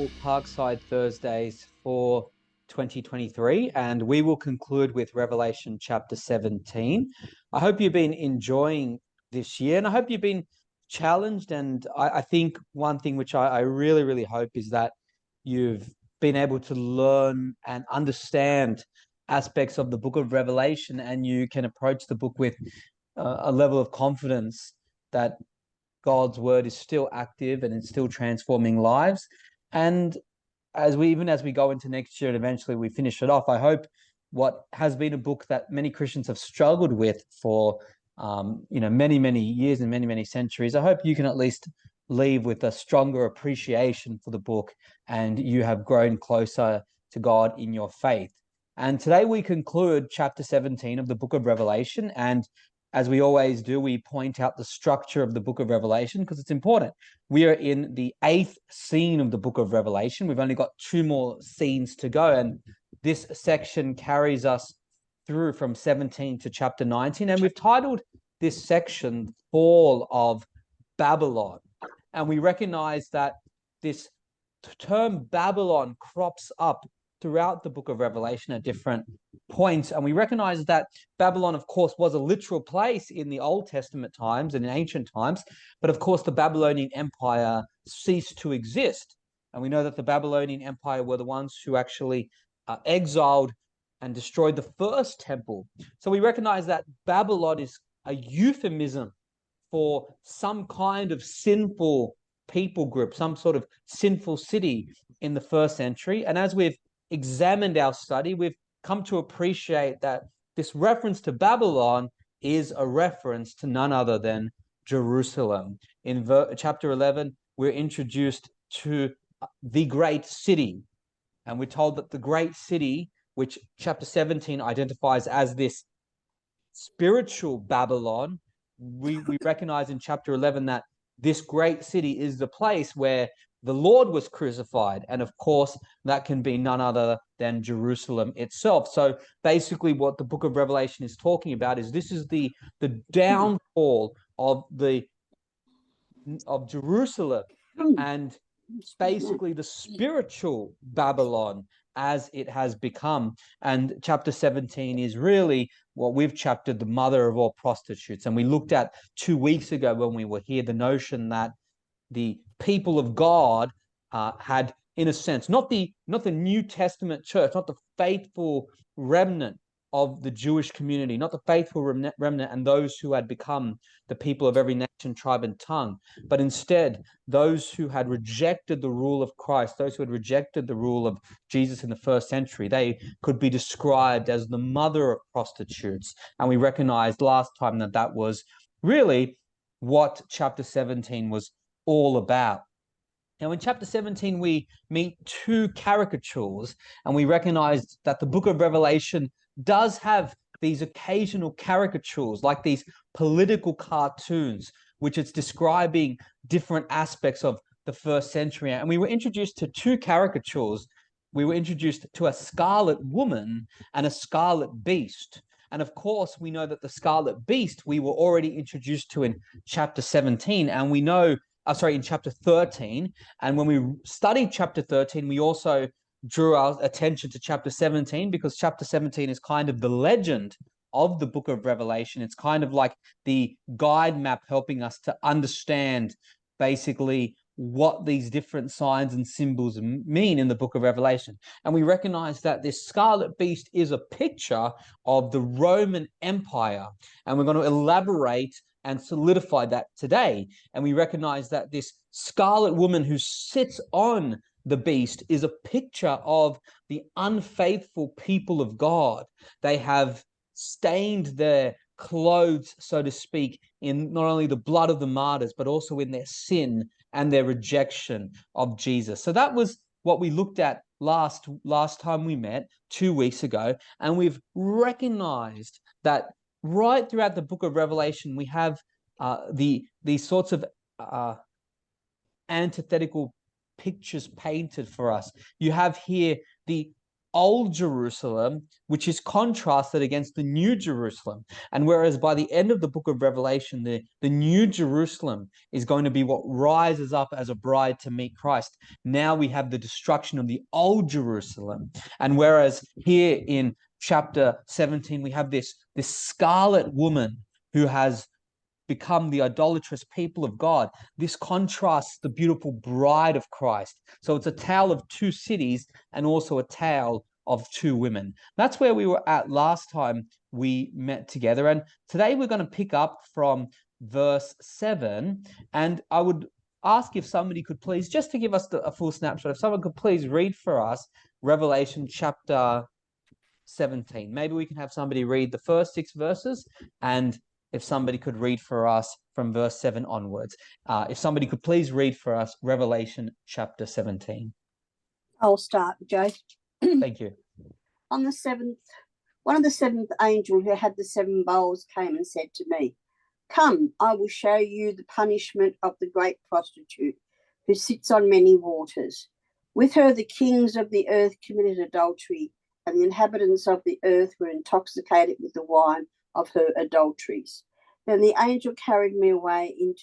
final Parkside Thursdays for 2023, and we will conclude with Revelation chapter 17. I hope you've been enjoying this year, and I hope you've been challenged. And I think one thing which I really, really hope is that you've been able to learn and understand aspects of the book of Revelation, and you can approach the book with a level of confidence that God's word is still active and it's still transforming lives. And as we go into next year and eventually we finish it off, I hope what has been a book that many Christians have struggled with for many years and many centuries, I hope you can at least leave with a stronger appreciation for the book, and you have grown closer to God in your faith. And today we conclude chapter 17 of the book of Revelation, and as we always do, we point out the structure of the book of Revelation because it's important. We are in the 8th scene of the book of Revelation. We've only got 2 more scenes to go, and this section carries us through from 17 to chapter 19. And we've titled this section Fall of Babylon. And we recognize that this term Babylon crops up throughout the book of Revelation at different points. And we recognize that Babylon, of course, was a literal place in the Old Testament times and in ancient times. But of course, the Babylonian Empire ceased to exist. And we know that the Babylonian Empire were the ones who actually exiled and destroyed the first temple. So we recognize that Babylon is a euphemism for some kind of sinful people group, some sort of sinful city in the first century. And as we've examined our study, we've come to appreciate that this reference to Babylon is a reference to none other than Jerusalem. In chapter 11, we're introduced to the great city, and we're told that the great city, which chapter 17 identifies as this spiritual Babylon, we recognize in chapter 11 that this great city is the place where the Lord was crucified. And of course, that can be none other than Jerusalem itself. So basically what the book of Revelation is talking about is this is the downfall of Jerusalem, and basically the spiritual Babylon as it has become. And chapter 17 is really what we've chaptered the mother of all prostitutes. And we looked at 2 weeks ago when we were here the notion that the people of God had, in a sense, not the New Testament church, not the faithful remnant of the Jewish community, not the faithful remnant and those who had become the people of every nation, tribe, and tongue, but instead those who had rejected the rule of Christ, those who had rejected the rule of Jesus in the first century. They could be described as the mother of prostitutes. And we recognized last time that that was really what chapter 17 was all about. Now, in chapter 17, we meet 2 caricatures, and we recognize that the book of Revelation does have these occasional caricatures, like these political cartoons, which it's describing different aspects of the first century. And we were introduced to 2 caricatures. We were introduced to a scarlet woman and a scarlet beast. And of course, we know that the scarlet beast we were already introduced to in chapter 17, and we know in chapter 13. And when we studied chapter 13, we also drew our attention to chapter 17, because chapter 17 is kind of the legend of the book of Revelation. It's kind of like the guide map helping us to understand basically what these different signs and symbols mean in the book of Revelation. And we recognize that this scarlet beast is a picture of the Roman Empire. And we're going to elaborate and solidify that today. And we recognize that this scarlet woman who sits on the beast is a picture of the unfaithful people of God. They have stained their clothes, so to speak, in not only the blood of the martyrs, but also in their sin and their rejection of Jesus. So that was what we looked at last time we met 2 weeks ago. And we've recognized that right throughout the book of Revelation, we have these sorts of antithetical pictures painted for us. You have here the old Jerusalem, which is contrasted against the new Jerusalem. And whereas by the end of the book of Revelation, the new Jerusalem is going to be what rises up as a bride to meet Christ, now we have the destruction of the old Jerusalem. And whereas here in chapter 17, we have this scarlet woman who has become the idolatrous people of God. This contrasts the beautiful bride of Christ. So it's a tale of two cities and also a tale of two women. That's where we were at last time we met together. And today we're going to pick up from verse 7. And I would ask if somebody could please, just to give us a full snapshot, if someone could please read for us Revelation chapter 17. Maybe we can have somebody read the first 6 verses, and if somebody could read for us from verse 7 onwards. If somebody could please read for us Revelation chapter 17. I'll start, Joe. Thank you. On the 7th, one of the 7th angel who had the 7 bowls came and said to me, "Come, I will show you the punishment of the great prostitute who sits on many waters. With her the kings of the earth committed adultery, and the inhabitants of the earth were intoxicated with the wine of her adulteries." Then the angel carried me away in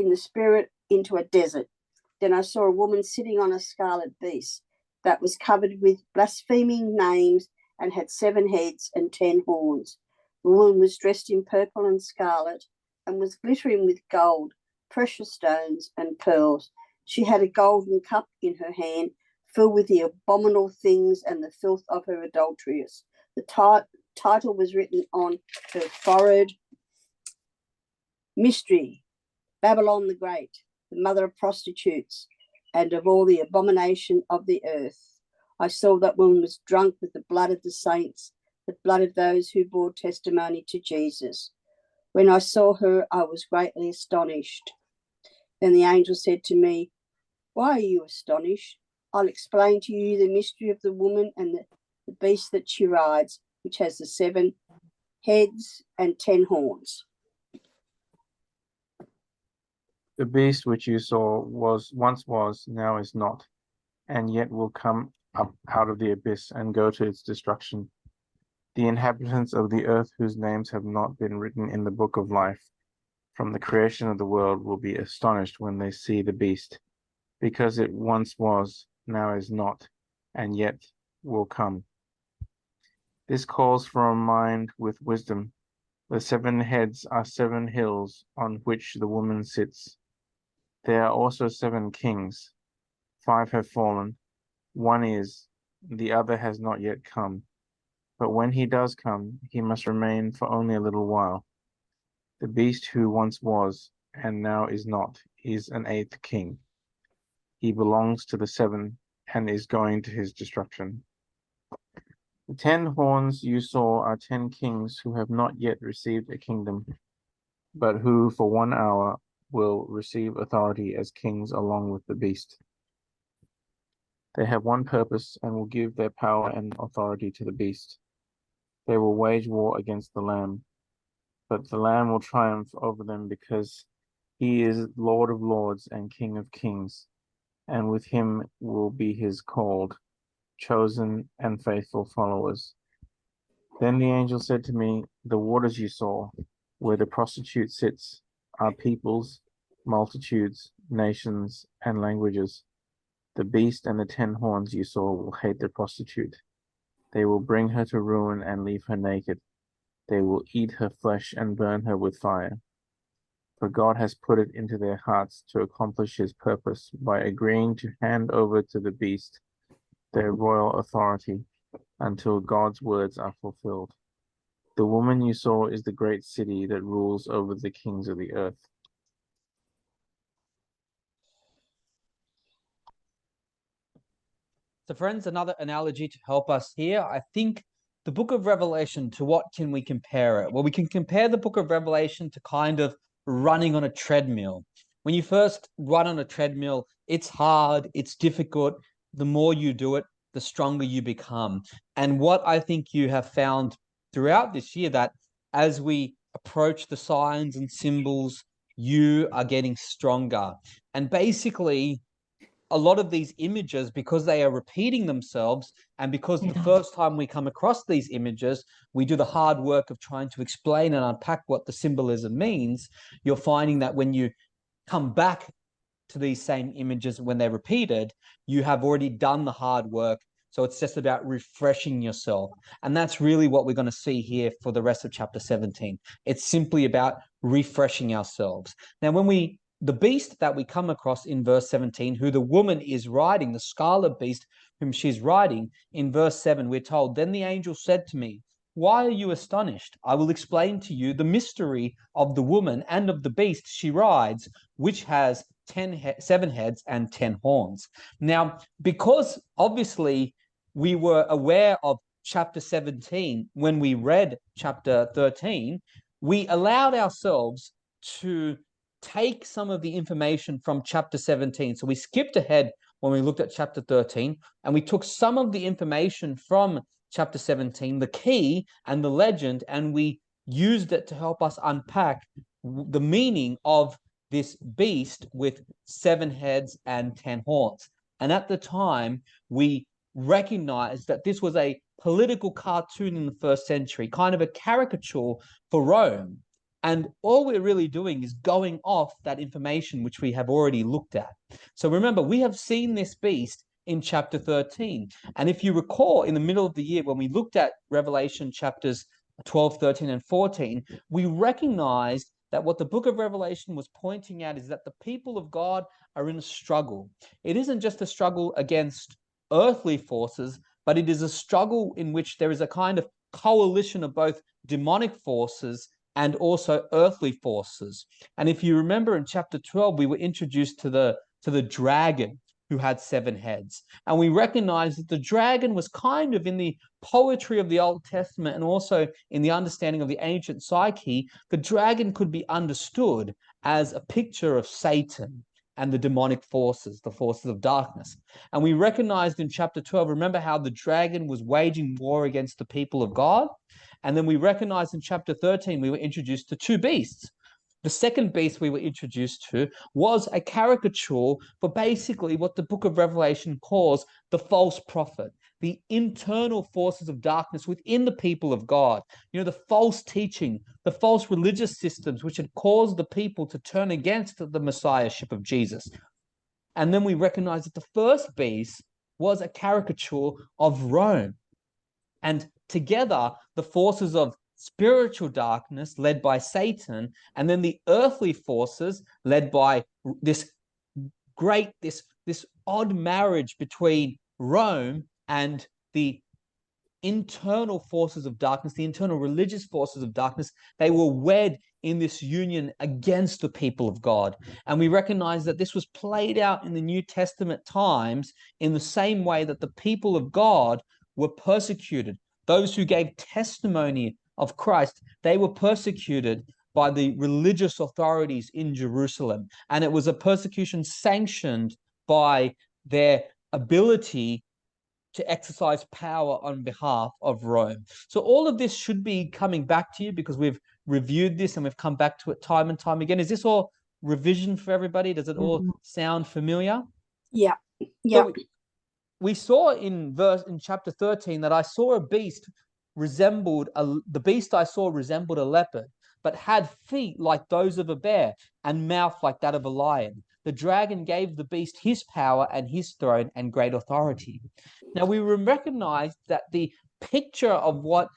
the spirit into a desert. Then I saw a woman sitting on a scarlet beast that was covered with blaspheming names and had 7 heads and 10 horns. The woman was dressed in purple and scarlet and was glittering with gold, precious stones and pearls. She had a golden cup in her hand filled with the abominable things and the filth of her adulteries. The title was written on her forehead, Mystery, Babylon the Great, the mother of prostitutes and of all the abomination of the earth. I saw that woman was drunk with the blood of the saints, the blood of those who bore testimony to Jesus. When I saw her, I was greatly astonished. Then the angel said to me, "Why are you astonished? I'll explain to you the mystery of the woman and the beast that she rides, which has the 7 heads and 10 horns." The beast which you saw once was, now is not, and yet will come up out of the abyss and go to its destruction. The inhabitants of the earth whose names have not been written in the book of life from the creation of the world will be astonished when they see the beast, because it once was, now is not, and yet will come. This calls for a mind with wisdom. The 7 heads are 7 hills on which the woman sits. There are also 7 kings. 5 have fallen. 1 is, the other has not yet come. But when he does come, he must remain for only a little while. The beast who once was, and now is not, is an 8th king. He belongs to the 7 and is going to his destruction. The 10 horns you saw are 10 kings who have not yet received a kingdom, but who for 1 hour will receive authority as kings along with the beast. They have one purpose and will give their power and authority to the beast. They will wage war against the Lamb, but the Lamb will triumph over them because he is Lord of lords and King of kings, and with him will be his called, chosen, and faithful followers. Then the angel said to me, "The waters you saw, where the prostitute sits, are peoples, multitudes, nations, and languages. The beast and the 10 horns you saw will hate the prostitute. They will bring her to ruin and leave her naked. They will eat her flesh and burn her with fire. For God has put it into their hearts to accomplish his purpose by agreeing to hand over to the beast their royal authority until God's words are fulfilled. The woman you saw is the great city that rules over the kings of the earth." So friends, another analogy to help us here. I think the book of Revelation, to what can we compare it? Well, we can compare the book of Revelation to kind of running on a treadmill. When you first run on a treadmill, it's hard, it's difficult. The more you do it, the stronger you become. And what I think you have found throughout this year, that as we approach the signs and symbols, you are getting stronger. And basically, a lot of these images, because they are repeating themselves, and because the first time we come across these images, we do the hard work of trying to explain and unpack what the symbolism means, you're finding that when you come back to these same images when they're repeated, you have already done the hard work. So it's just about refreshing yourself. And that's really what we're going to see here for the rest of chapter 17. It's simply about refreshing ourselves. Now, the beast that we come across in verse 17, who the woman is riding, the scarlet beast whom she's riding, in verse 7, we're told, "Then the angel said to me, why are you astonished? I will explain to you the mystery of the woman and of the beast she rides, which has 7 heads and 10 horns." Now, because obviously we were aware of chapter 17 when we read chapter 13, we allowed ourselves to take some of the information from chapter 17. So we skipped ahead when we looked at chapter 13, and we took some of the information from chapter 17, the key and the legend, and we used it to help us unpack the meaning of this beast with 7 heads and 10 horns. And at the time, we recognized that this was a political cartoon in the first century, kind of a caricature for Rome. And all we're really doing is going off that information which we have already looked at. So remember, we have seen this beast in chapter 13. And if you recall, in the middle of the year, when we looked at Revelation chapters 12, 13, and 14, we recognized that what the book of Revelation was pointing at is that the people of God are in a struggle. It isn't just a struggle against earthly forces, but it is a struggle in which there is a kind of coalition of both demonic forces and also earthly forces. And if you remember in chapter 12, we were introduced to the dragon who had 7 heads. And we recognize that the dragon was kind of in the poetry of the Old Testament and also in the understanding of the ancient psyche, the dragon could be understood as a picture of Satan and the demonic forces, the forces of darkness. And we recognized in chapter 12, remember how the dragon was waging war against the people of God? And then we recognized in chapter 13, we were introduced to 2 beasts. The second beast we were introduced to was a caricature for basically what the book of Revelation calls the false prophet, the internal forces of darkness within the people of God. You know, the false teaching, the false religious systems which had caused the people to turn against the messiahship of Jesus. And then we recognize that the first beast was a caricature of Rome. And together, the forces of spiritual darkness led by Satan, and then the earthly forces led by this odd marriage between Rome and the internal forces of darkness, the internal religious forces of darkness. They were wed in this union against the people of God. And we recognize that this was played out in the New Testament times in the same way that the people of God were persecuted. Those who gave testimony of Christ, they were persecuted by the religious authorities in Jerusalem. And it was a persecution sanctioned by their ability to exercise power on behalf of Rome. So all of this should be coming back to you because we've reviewed this and we've come back to it time and time again. Is this all revision for everybody? Does it all sound familiar? Yeah. Yeah. So we saw in chapter 13 that I saw a beast the beast I saw resembled a leopard, but had feet like those of a bear and mouth like that of a lion. The dragon gave the beast his power and his throne and great authority. Now we recognize that the picture of what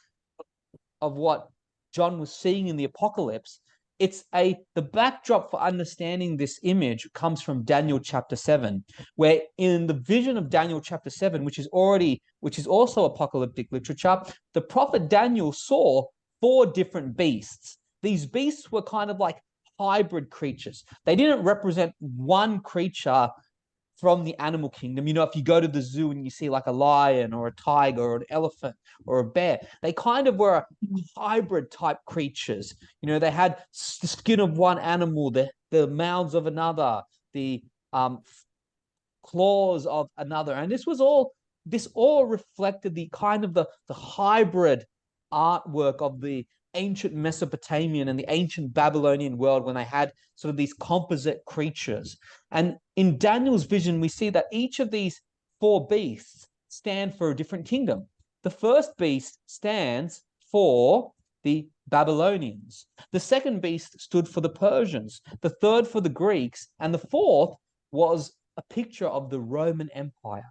John was seeing in the apocalypse, the backdrop for understanding this image comes from Daniel chapter 7, where in the vision of Daniel chapter 7, which is also apocalyptic literature, the prophet Daniel saw 4 different beasts. These beasts were kind of like hybrid creatures. They didn't represent one creature from the animal kingdom. You know, if you go to the zoo and you see like a lion or a tiger or an elephant or a bear, they kind of were hybrid type creatures. You know, they had the skin of one animal, the mouths of another, the claws of another. And this all reflected the kind of the hybrid artwork of the ancient Mesopotamian and the ancient Babylonian world when they had sort of these composite creatures. And in Daniel's vision, we see that each of these four beasts stand for a different kingdom. The first beast stands for the Babylonians. The second beast stood for the Persians, the third for the Greeks, and the fourth was a picture of the Roman Empire.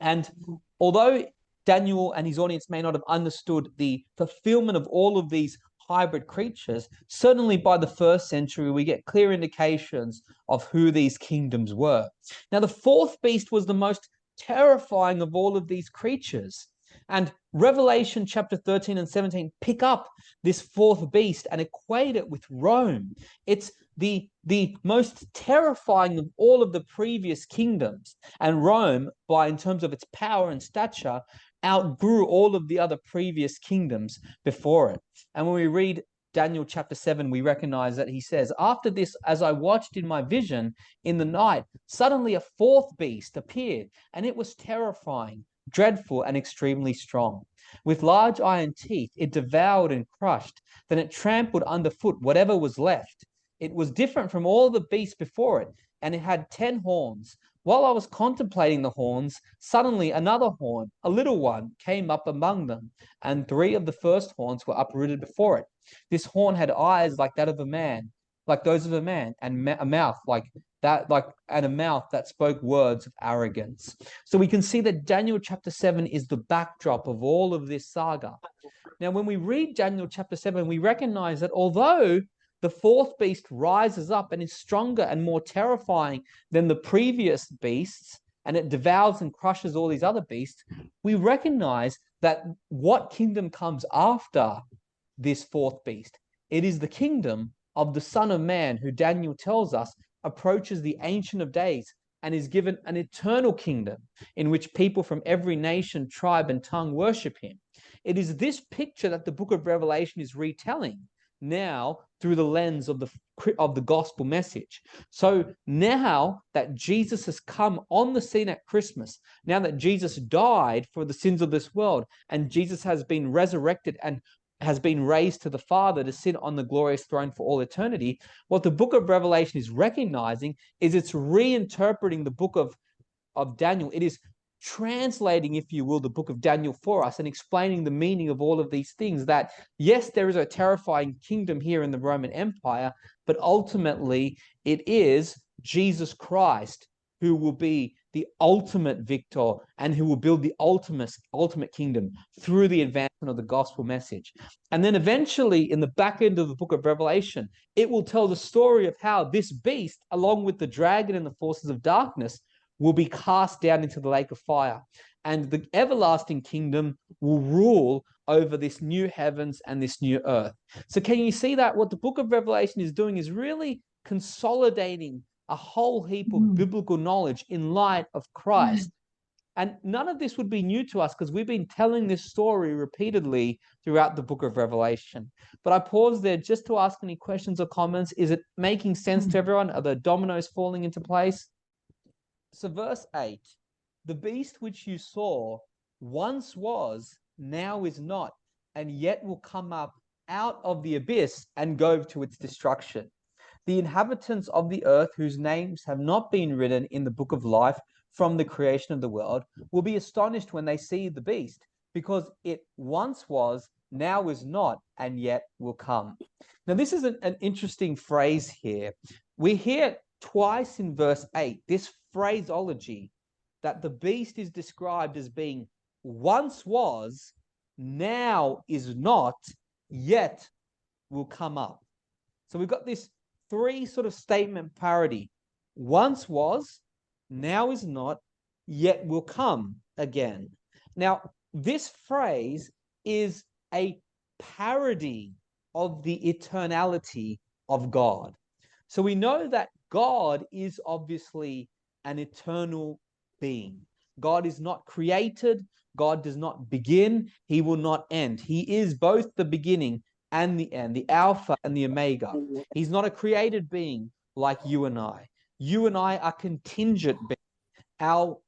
And although Daniel and his audience may not have understood the fulfillment of all of these hybrid creatures, certainly by the first century, we get clear indications of who these kingdoms were. Now, the fourth beast was the most terrifying of all of these creatures. And Revelation chapter 13 and 17 pick up this fourth beast and equate it with Rome. It's the most terrifying of all of the previous kingdoms. And Rome, in terms of its power and stature, outgrew all of the other previous kingdoms before it. And when we read Daniel chapter 7, we recognize that he says, "After this, as I watched in my vision in the night, suddenly a fourth beast appeared, and it was terrifying, dreadful, and extremely strong. With large iron teeth, it devoured and crushed. Then it trampled underfoot whatever was left. It was different from all the beasts before it, and it had 10 horns. While I was contemplating the horns, suddenly another horn, a little one, came up among them, and 3 of the first horns were uprooted before it. This horn had eyes like that of a man, like those of a man, and a mouth like that, and a mouth that spoke words of arrogance." So we can see that Daniel chapter 7 is the backdrop of all of this saga. Now, when we read Daniel chapter 7, we recognize that although the fourth beast rises up and is stronger and more terrifying than the previous beasts, and it devours and crushes all these other beasts, we recognize that what kingdom comes after this fourth beast? It is the kingdom of the Son of Man, who Daniel tells us approaches the Ancient of Days and is given an eternal kingdom in which people from every nation, tribe, and tongue worship him. It is this picture that the book of Revelation is retelling now through the lens of the gospel message. So now that Jesus has come on the scene at Christmas, now that Jesus died for the sins of this world, and Jesus has been resurrected and has been raised to the Father to sit on the glorious throne for all eternity, what the book of Revelation is recognizing is it's reinterpreting the book of Daniel. It is translating, if you will, the book of Daniel for us and explaining the meaning of all of these things, that yes, there is a terrifying kingdom here in the Roman Empire, but ultimately it is Jesus Christ who will be the ultimate victor and who will build the ultimate kingdom through the advancement of the gospel message. And then eventually in the back end of the book of Revelation, it will tell the story of how this beast, along with the dragon and the forces of darkness, will be cast down into the lake of fire. And the everlasting kingdom will rule over this new heavens and this new earth. So can you see that what the book of Revelation is doing is really consolidating a whole heap of biblical knowledge in light of Christ? And none of this would be new to us because we've been telling this story repeatedly throughout the book of Revelation. But I pause there just to ask any questions or comments. Is it making sense to everyone? Are the dominoes falling into place? So verse 8, "The beast which you saw once was, now is not, and yet will come up out of the abyss and go to its destruction. The inhabitants of the earth, whose names have not been written in the book of life from the creation of the world, will be astonished when they see the beast, because it once was, now is not, and yet will come." Now, this is an interesting phrase here. We hear twice in verse 8 this phraseology that the beast is described as being once was, now is not, yet will come up. So we've got this 3 sort of statement parody. Once was, now is not, yet will come again. Now, this phrase is a parody of the eternality of God. So we know that God is obviously an eternal being. God is not created. God does not begin. He will not end. He is both the beginning and the end, the Alpha and the Omega. He's not a created being like you and I. You and I are contingent beings. Our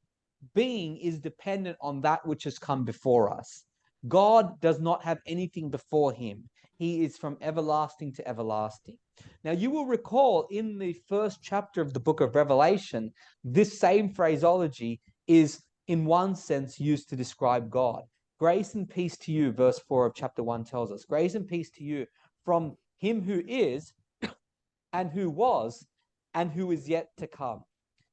being is dependent on that which has come before us. God does not have anything before him. He is from everlasting to everlasting. Now, you will recall in the first chapter of the book of Revelation, this same phraseology is in one sense used to describe God. Grace and peace to you, verse 4 of chapter 1 tells us. Grace and peace to you from him who is and who was and who is yet to come,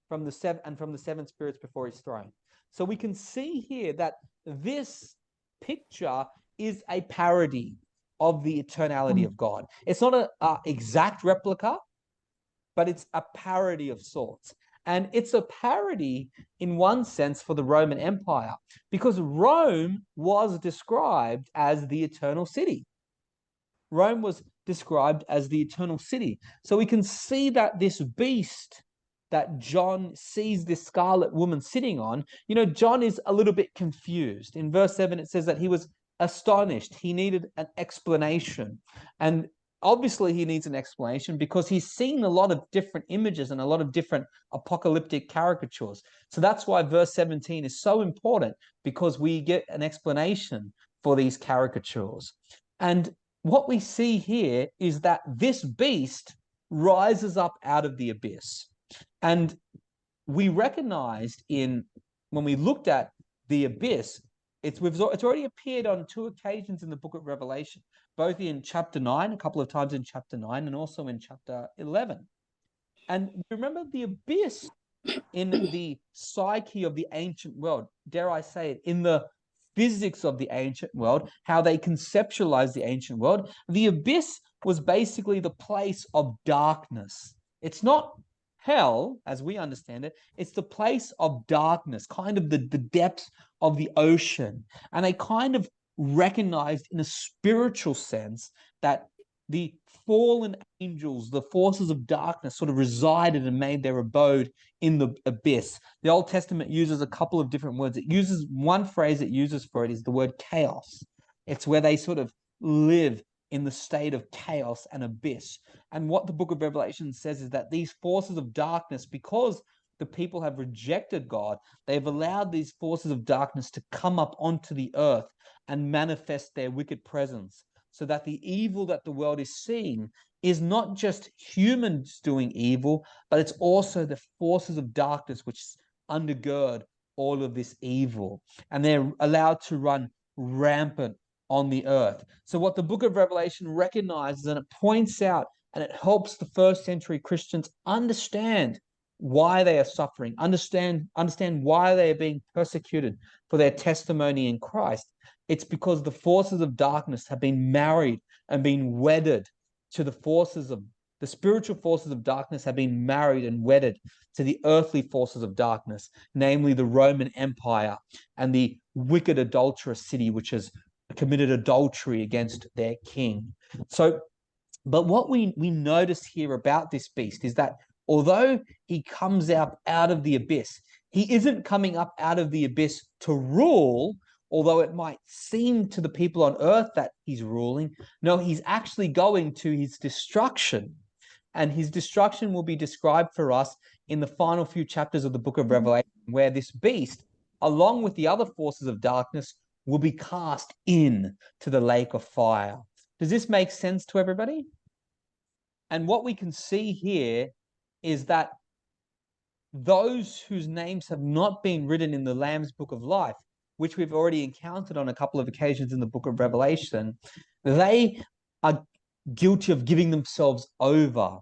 from the seven spirits before his throne. So we can see here that this picture is a parody of the eternality of God. It's not an exact replica, but it's a parody of sorts. And it's a parody in one sense for the Roman Empire, because Rome was described as the eternal city. Rome was described as the eternal city. So we can see that this beast that John sees this scarlet woman sitting on, John is a little bit confused. In verse 7, it says that he was astonished. He needed an explanation. And obviously he needs an explanation because he's seen a lot of different images and a lot of different apocalyptic caricatures. So that's why verse 17 is so important, because we get an explanation for these caricatures. And what we see here is that this beast rises up out of the abyss. And we recognized when we looked at the abyss, it's already appeared on 2 occasions in the book of Revelation, both in chapter 9, a couple of times in chapter 9, and also in chapter 11. And remember, the abyss in the psyche of the ancient world, dare I say it, in the physics of the ancient world, how they conceptualize the ancient world, the abyss was basically the place of darkness. It's not hell, as we understand it. It's the place of darkness, kind of the depths of the ocean. And they kind of recognized in a spiritual sense that the fallen angels, the forces of darkness, sort of resided and made their abode in the abyss. The Old Testament uses a couple of different words. It uses one phrase it uses for it is the word chaos. It's where they sort of live in the state of chaos and abyss. And what the book of Revelation says is that these forces of darkness, because the people have rejected God, they've allowed these forces of darkness to come up onto the earth and manifest their wicked presence, so that the evil that the world is seeing is not just humans doing evil, but it's also the forces of darkness which undergird all of this evil. And they're allowed to run rampant on the earth. So what the book of Revelation recognizes, and it points out, and it helps the first century Christians understand why they are suffering, understand why they are being persecuted for their testimony in Christ. It's because the forces of darkness have been married and been wedded to the spiritual forces of darkness have been married and wedded to the earthly forces of darkness, namely the Roman Empire and the wicked adulterous city, which has committed adultery against their king. So, but what we notice here about this beast is that although he comes out of the abyss, he isn't coming up out of the abyss to rule, although it might seem to the people on earth that he's ruling. No, he's actually going to his destruction. And his destruction will be described for us in the final few chapters of the book of Revelation, where this beast, along with the other forces of darkness, will be cast in to the lake of fire. Does this make sense to everybody? And what we can see here is that those whose names have not been written in the Lamb's book of life, which we've already encountered on a couple of occasions in the book of Revelation, they are guilty of giving themselves over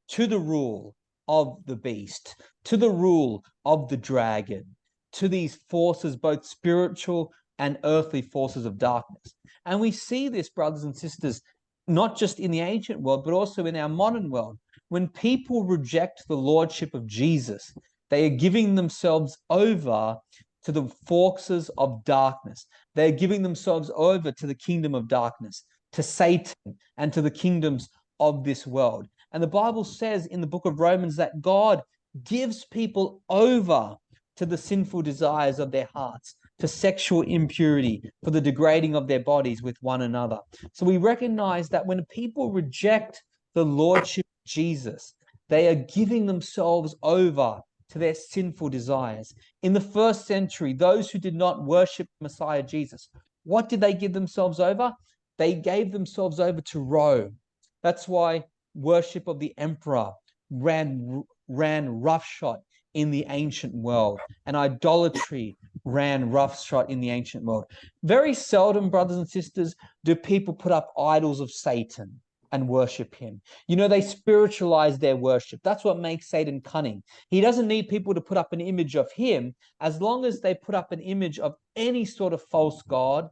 to the rule of the beast, to the rule of the dragon, to these forces, both spiritual and earthly forces of darkness. And we see this, brothers and sisters, not just in the ancient world, but also in our modern world. When people reject the lordship of Jesus, they are giving themselves over to the forces of darkness. They're giving themselves over to the kingdom of darkness, to Satan, and to the kingdoms of this world. And the Bible says in the book of Romans that God gives people over to the sinful desires of their hearts, to sexual impurity, for the degrading of their bodies with one another. So we recognize that when people reject the lordship of Jesus, they are giving themselves over to their sinful desires. In the first century, those who did not worship Messiah Jesus What did they give themselves over? They gave themselves over to Rome. That's why worship of the emperor ran roughshod in the ancient world, and idolatry ran roughshod in the ancient world. Very seldom, brothers and sisters, do people put up idols of Satan and worship him. You know, they spiritualize their worship. That's what makes Satan cunning. He doesn't need people to put up an image of him. As long as they put up an image of any sort of false god,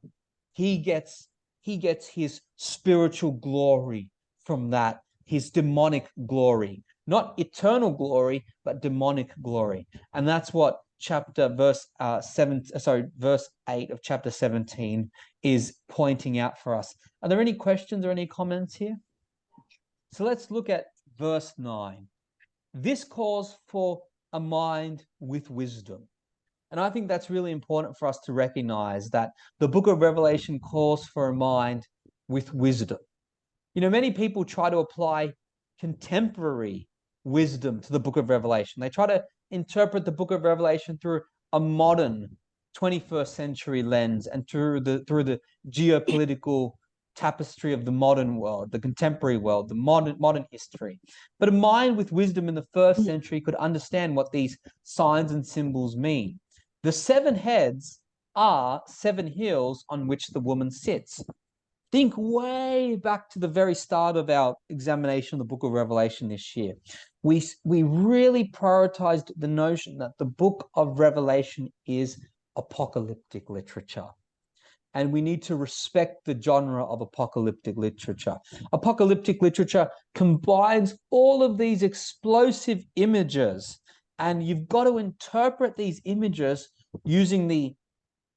he gets his spiritual glory from that, his demonic glory. Not eternal glory, but demonic glory. And that's what verse 8 of chapter 17 is pointing out for us. Are there any questions or any comments here? So let's look at verse 9. This calls for a mind with wisdom. And I think that's really important for us to recognize, that the book of Revelation calls for a mind with wisdom. You know, many people try to apply contemporary wisdom to the book of Revelation. They try to interpret the book of Revelation through a modern 21st century lens and through the geopolitical tapestry of the modern world, the contemporary world, the modern history. But a mind with wisdom in the first century could understand what these signs and symbols mean. The 7 heads are 7 hills on which the woman sits. Think way back to the very start of our examination of the book of Revelation this year. We really prioritized the notion that the book of Revelation is apocalyptic literature. And we need to respect the genre of apocalyptic literature. Apocalyptic literature combines all of these explosive images, and you've got to interpret these images using the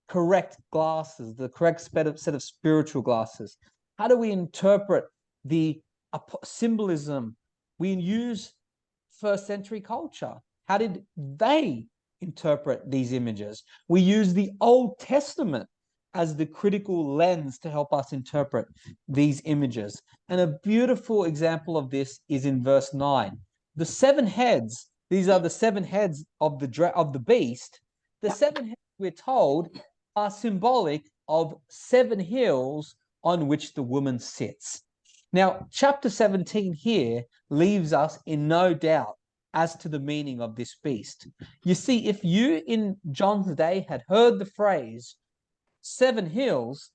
correct glasses, the correct set of spiritual glasses. How do we interpret the symbolism? We use first century culture. How did they interpret these images? We use the Old Testament as the critical lens to help us interpret these images. And a beautiful example of this is in verse 9. The 7 heads, these are the 7 heads of the beast. The 7 heads, we're told, are symbolic of 7 hills on which the woman sits. Now, chapter 17 here leaves us in no doubt as to the meaning of this beast. You see, if you in John's day had heard the phrase 7 hills,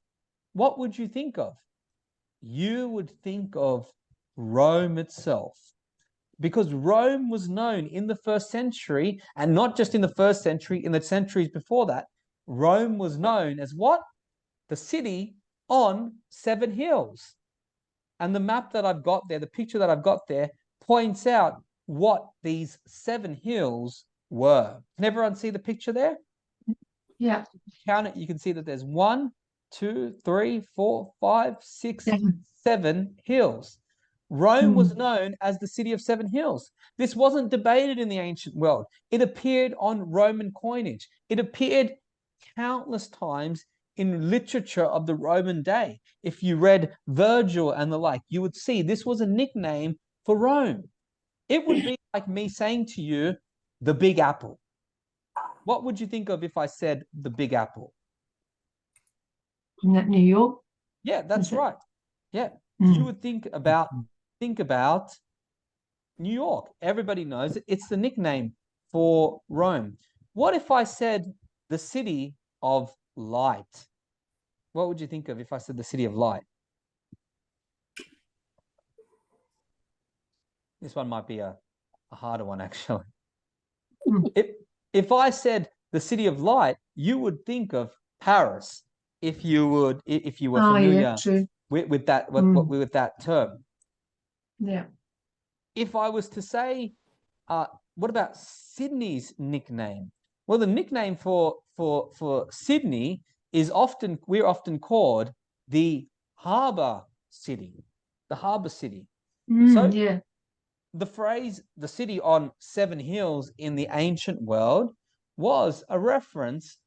what would you think of? You would think of Rome itself. Because Rome was known in the first century, and not just in the first century, in the centuries before that, Rome was known as what? The city on 7 hills. And the map that I've got there, the picture that I've got there, points out what these 7 hills were. Can everyone see the picture there? Yeah. Count it, you can see that there's 1, 2, 3, 4, 5, 6, 7 hills. Rome was known as the city of 7 hills. This wasn't debated in the ancient world. It appeared on Roman coinage. It appeared countless times in literature of the Roman day. If you read Virgil and the like, you would see this was a nickname for Rome. It would be like me saying to you, the Big Apple. What would you think of if I said the Big Apple? Isn't that New York? Yeah, that's right. Yeah. Mm. You would think about New York. Everybody knows it. It's the nickname for Rome. What if I said the city of light? What would you think of if I said the city of light? This one might be a harder one, actually. If I said the city of light, you would think of Paris. If you were familiar with that term. Yeah. If I was to say, what about Sydney's nickname? Well, the nickname for Sydney is we're often called the harbour city, the harbour city. So the phrase "the city on 7 hills" in the ancient world was a reference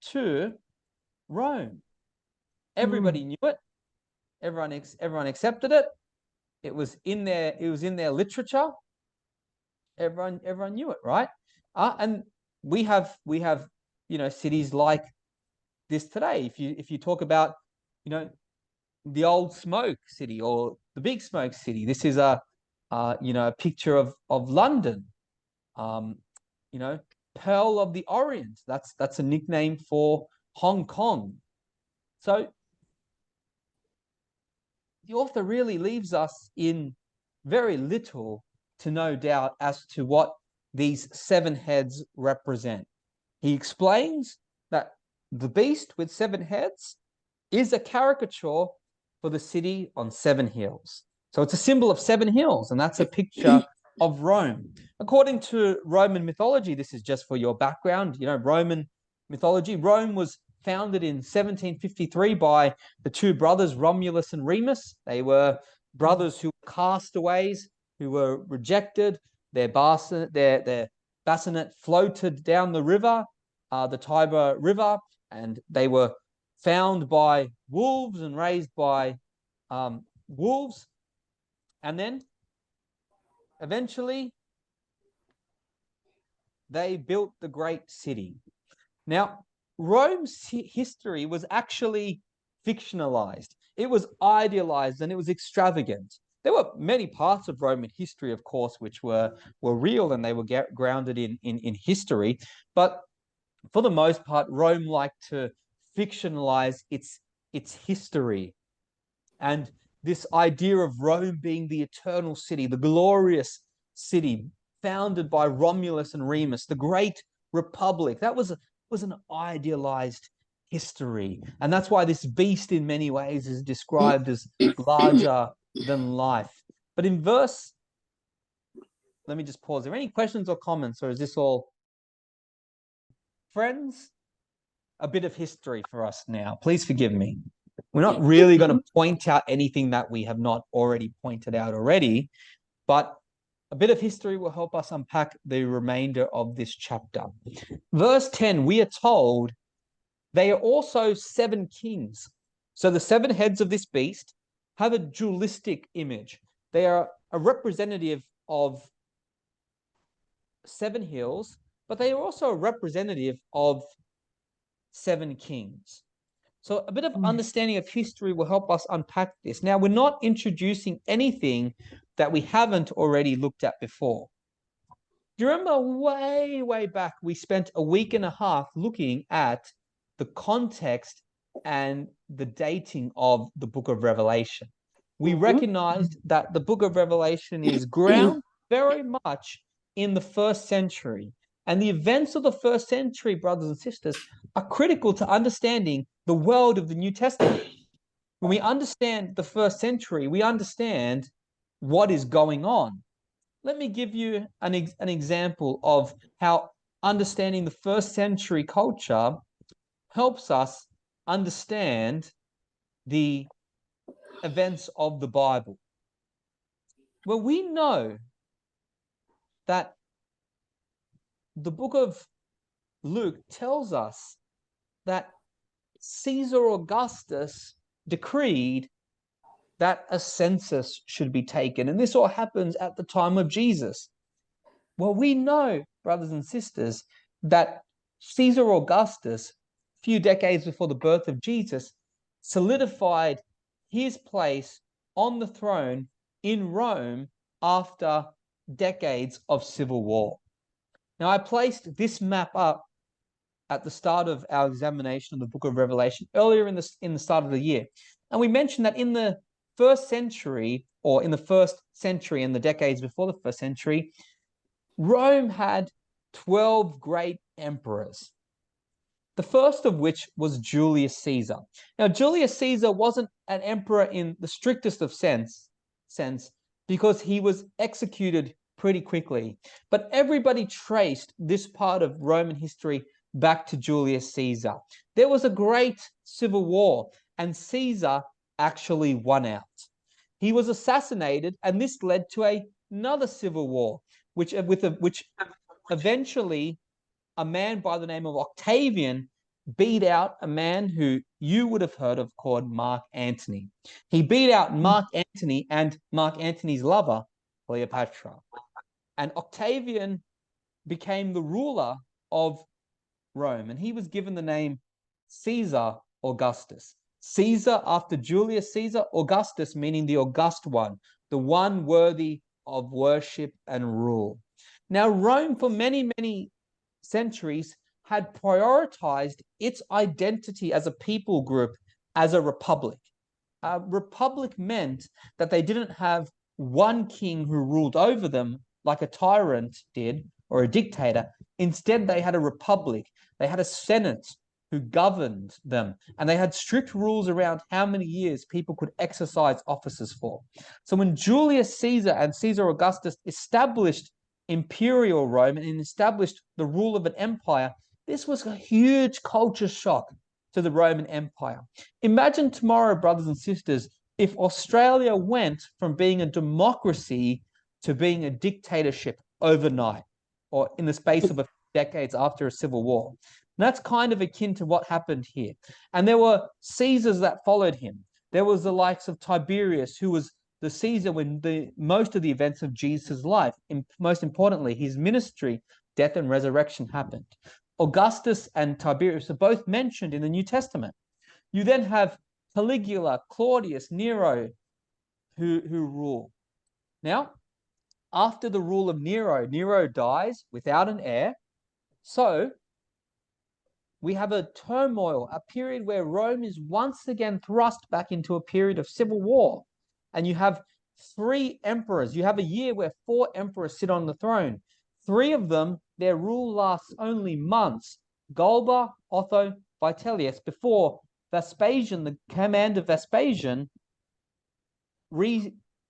to Rome. Everybody knew it. Everyone accepted it. It was in their literature. Everyone knew it, right? And we have cities like this today. If you talk about, the old smoke city or the big smoke city, this is a picture of London. Pearl of the Orient. That's a nickname for Hong Kong. So the author really leaves us in very little to no doubt as to what these 7 heads represent. He explains that the beast with 7 heads is a caricature for the city on 7 hills. So it's a symbol of 7 hills, and that's a picture of Rome. According to Roman mythology, this is just for your background, Roman mythology, Rome was founded in 1753 by the 2 brothers, Romulus and Remus. They were brothers who were castaways, who were rejected. Their bassinet floated down the river, the Tiber River, and they were found by wolves and raised by wolves. And then eventually they built the great city. Now, Rome's history was actually fictionalized. It was idealized and it was extravagant. There were many parts of Roman history, of course, which were real and they were grounded in history. But for the most part, Rome liked to fictionalize its history. And this idea of Rome being the eternal city, the glorious city founded by Romulus and Remus, the great republic, that was an idealized history. And that's why this beast in many ways is described as larger than life. But in verse, let me just pause. Are there any questions or comments, or is this all? Friends, a bit of history for us now. Please forgive me. We're not really going to point out anything that we have not already pointed out already, but a bit of history will help us unpack the remainder of this chapter. Verse 10, we are told they are also 7 kings. So the 7 heads of this beast have a dualistic image. They are a representative of 7 hills, but they are also a representative of 7 kings. So a bit of understanding of history will help us unpack this. Now, we're not introducing anything that we haven't already looked at before. Do you remember way back, we spent a week and a half looking at the context and the dating of the book of Revelation? We recognized that the book of Revelation is grounded very much in the 1st century. And the events of the 1st century, brothers and sisters, are critical to understanding the world of the New Testament. When we understand the 1st century, we understand what is going on. Let me give you an example of how understanding the 1st century culture helps us understand the events of the Bible. Well, we know that the book of Luke tells us that Caesar Augustus decreed that a census should be taken. And this all happens at the time of Jesus. Well, we know, brothers and sisters, that Caesar Augustus, a few decades before the birth of Jesus, solidified his place on the throne in Rome after decades of civil war. Now, I placed this map up at the start of our examination of the book of Revelation earlier in the start of the year. And we mentioned that in the 1st century, or in the 1st century and the decades before the 1st century, Rome had 12 great emperors. The first of which was Julius Caesar. Now, Julius Caesar wasn't an emperor in the strictest of sense because he was executed pretty quickly. But everybody traced this part of Roman history back to Julius Caesar. There was a great civil war, and Caesar actually won out. He was assassinated, and this led to another civil war, which eventually a man by the name of Octavian beat out a man who you would have heard of called Mark Antony. He beat out Mark Antony and Mark Antony's lover, Cleopatra. And Octavian became the ruler of Rome, and he was given the name Caesar Augustus. Caesar after Julius Caesar, Augustus meaning the august one, the one worthy of worship and rule. Now, Rome for many, many centuries had prioritized its identity as a people group as a republic. A republic meant that they didn't have one king who ruled over them like a tyrant did or a dictator. Instead, they had a republic. They had a senate who governed them, and they had strict rules around how many years people could exercise offices for. So when Julius Caesar and Caesar Augustus established imperial Rome and established the rule of an empire, this was a huge culture shock to the Roman Empire. Imagine tomorrow, brothers and sisters, if Australia went from being a democracy to being a dictatorship overnight, or in the space of a few decades after a civil war. And that's kind of akin to what happened here. And there were Caesars that followed him. There was the likes of Tiberius, who was the Caesar when most of the events of Jesus' life, most importantly, his ministry, death and resurrection happened. Augustus and Tiberius are both mentioned in the New Testament. You then have Caligula, Claudius, Nero, who rule. Now, after the rule of Nero, Nero dies without an heir. So we have a turmoil, a period where Rome is once again thrust back into a period of civil war. And you have 3 emperors. You have a year where 4 emperors sit on the throne. 3 of them, their rule lasts only months. Galba, Otho, Vitellius, before Vespasian, the command of Vespasian,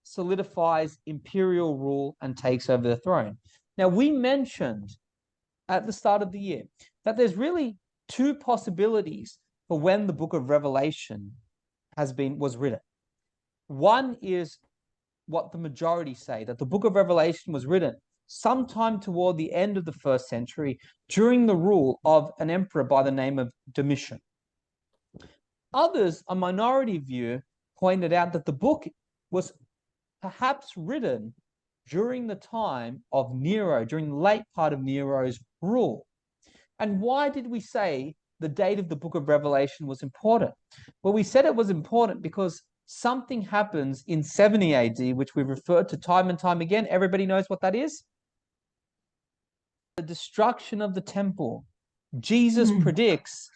solidifies imperial rule and takes over the throne. Now, we mentioned at the start of the year that there's really 2 possibilities for when the book of Revelation was written. One is what the majority say, that the book of Revelation was written sometime toward the end of the 1st century during the rule of an emperor by the name of Domitian. Others, a minority view, pointed out that the book was perhaps written during the time of Nero, during the late part of Nero's rule. And why did we say the date of the book of Revelation was important? Well, we said it was important because something happens in 70 AD, which we've referred to time and time again. Everybody knows what that is? The destruction of the temple. Jesus predicts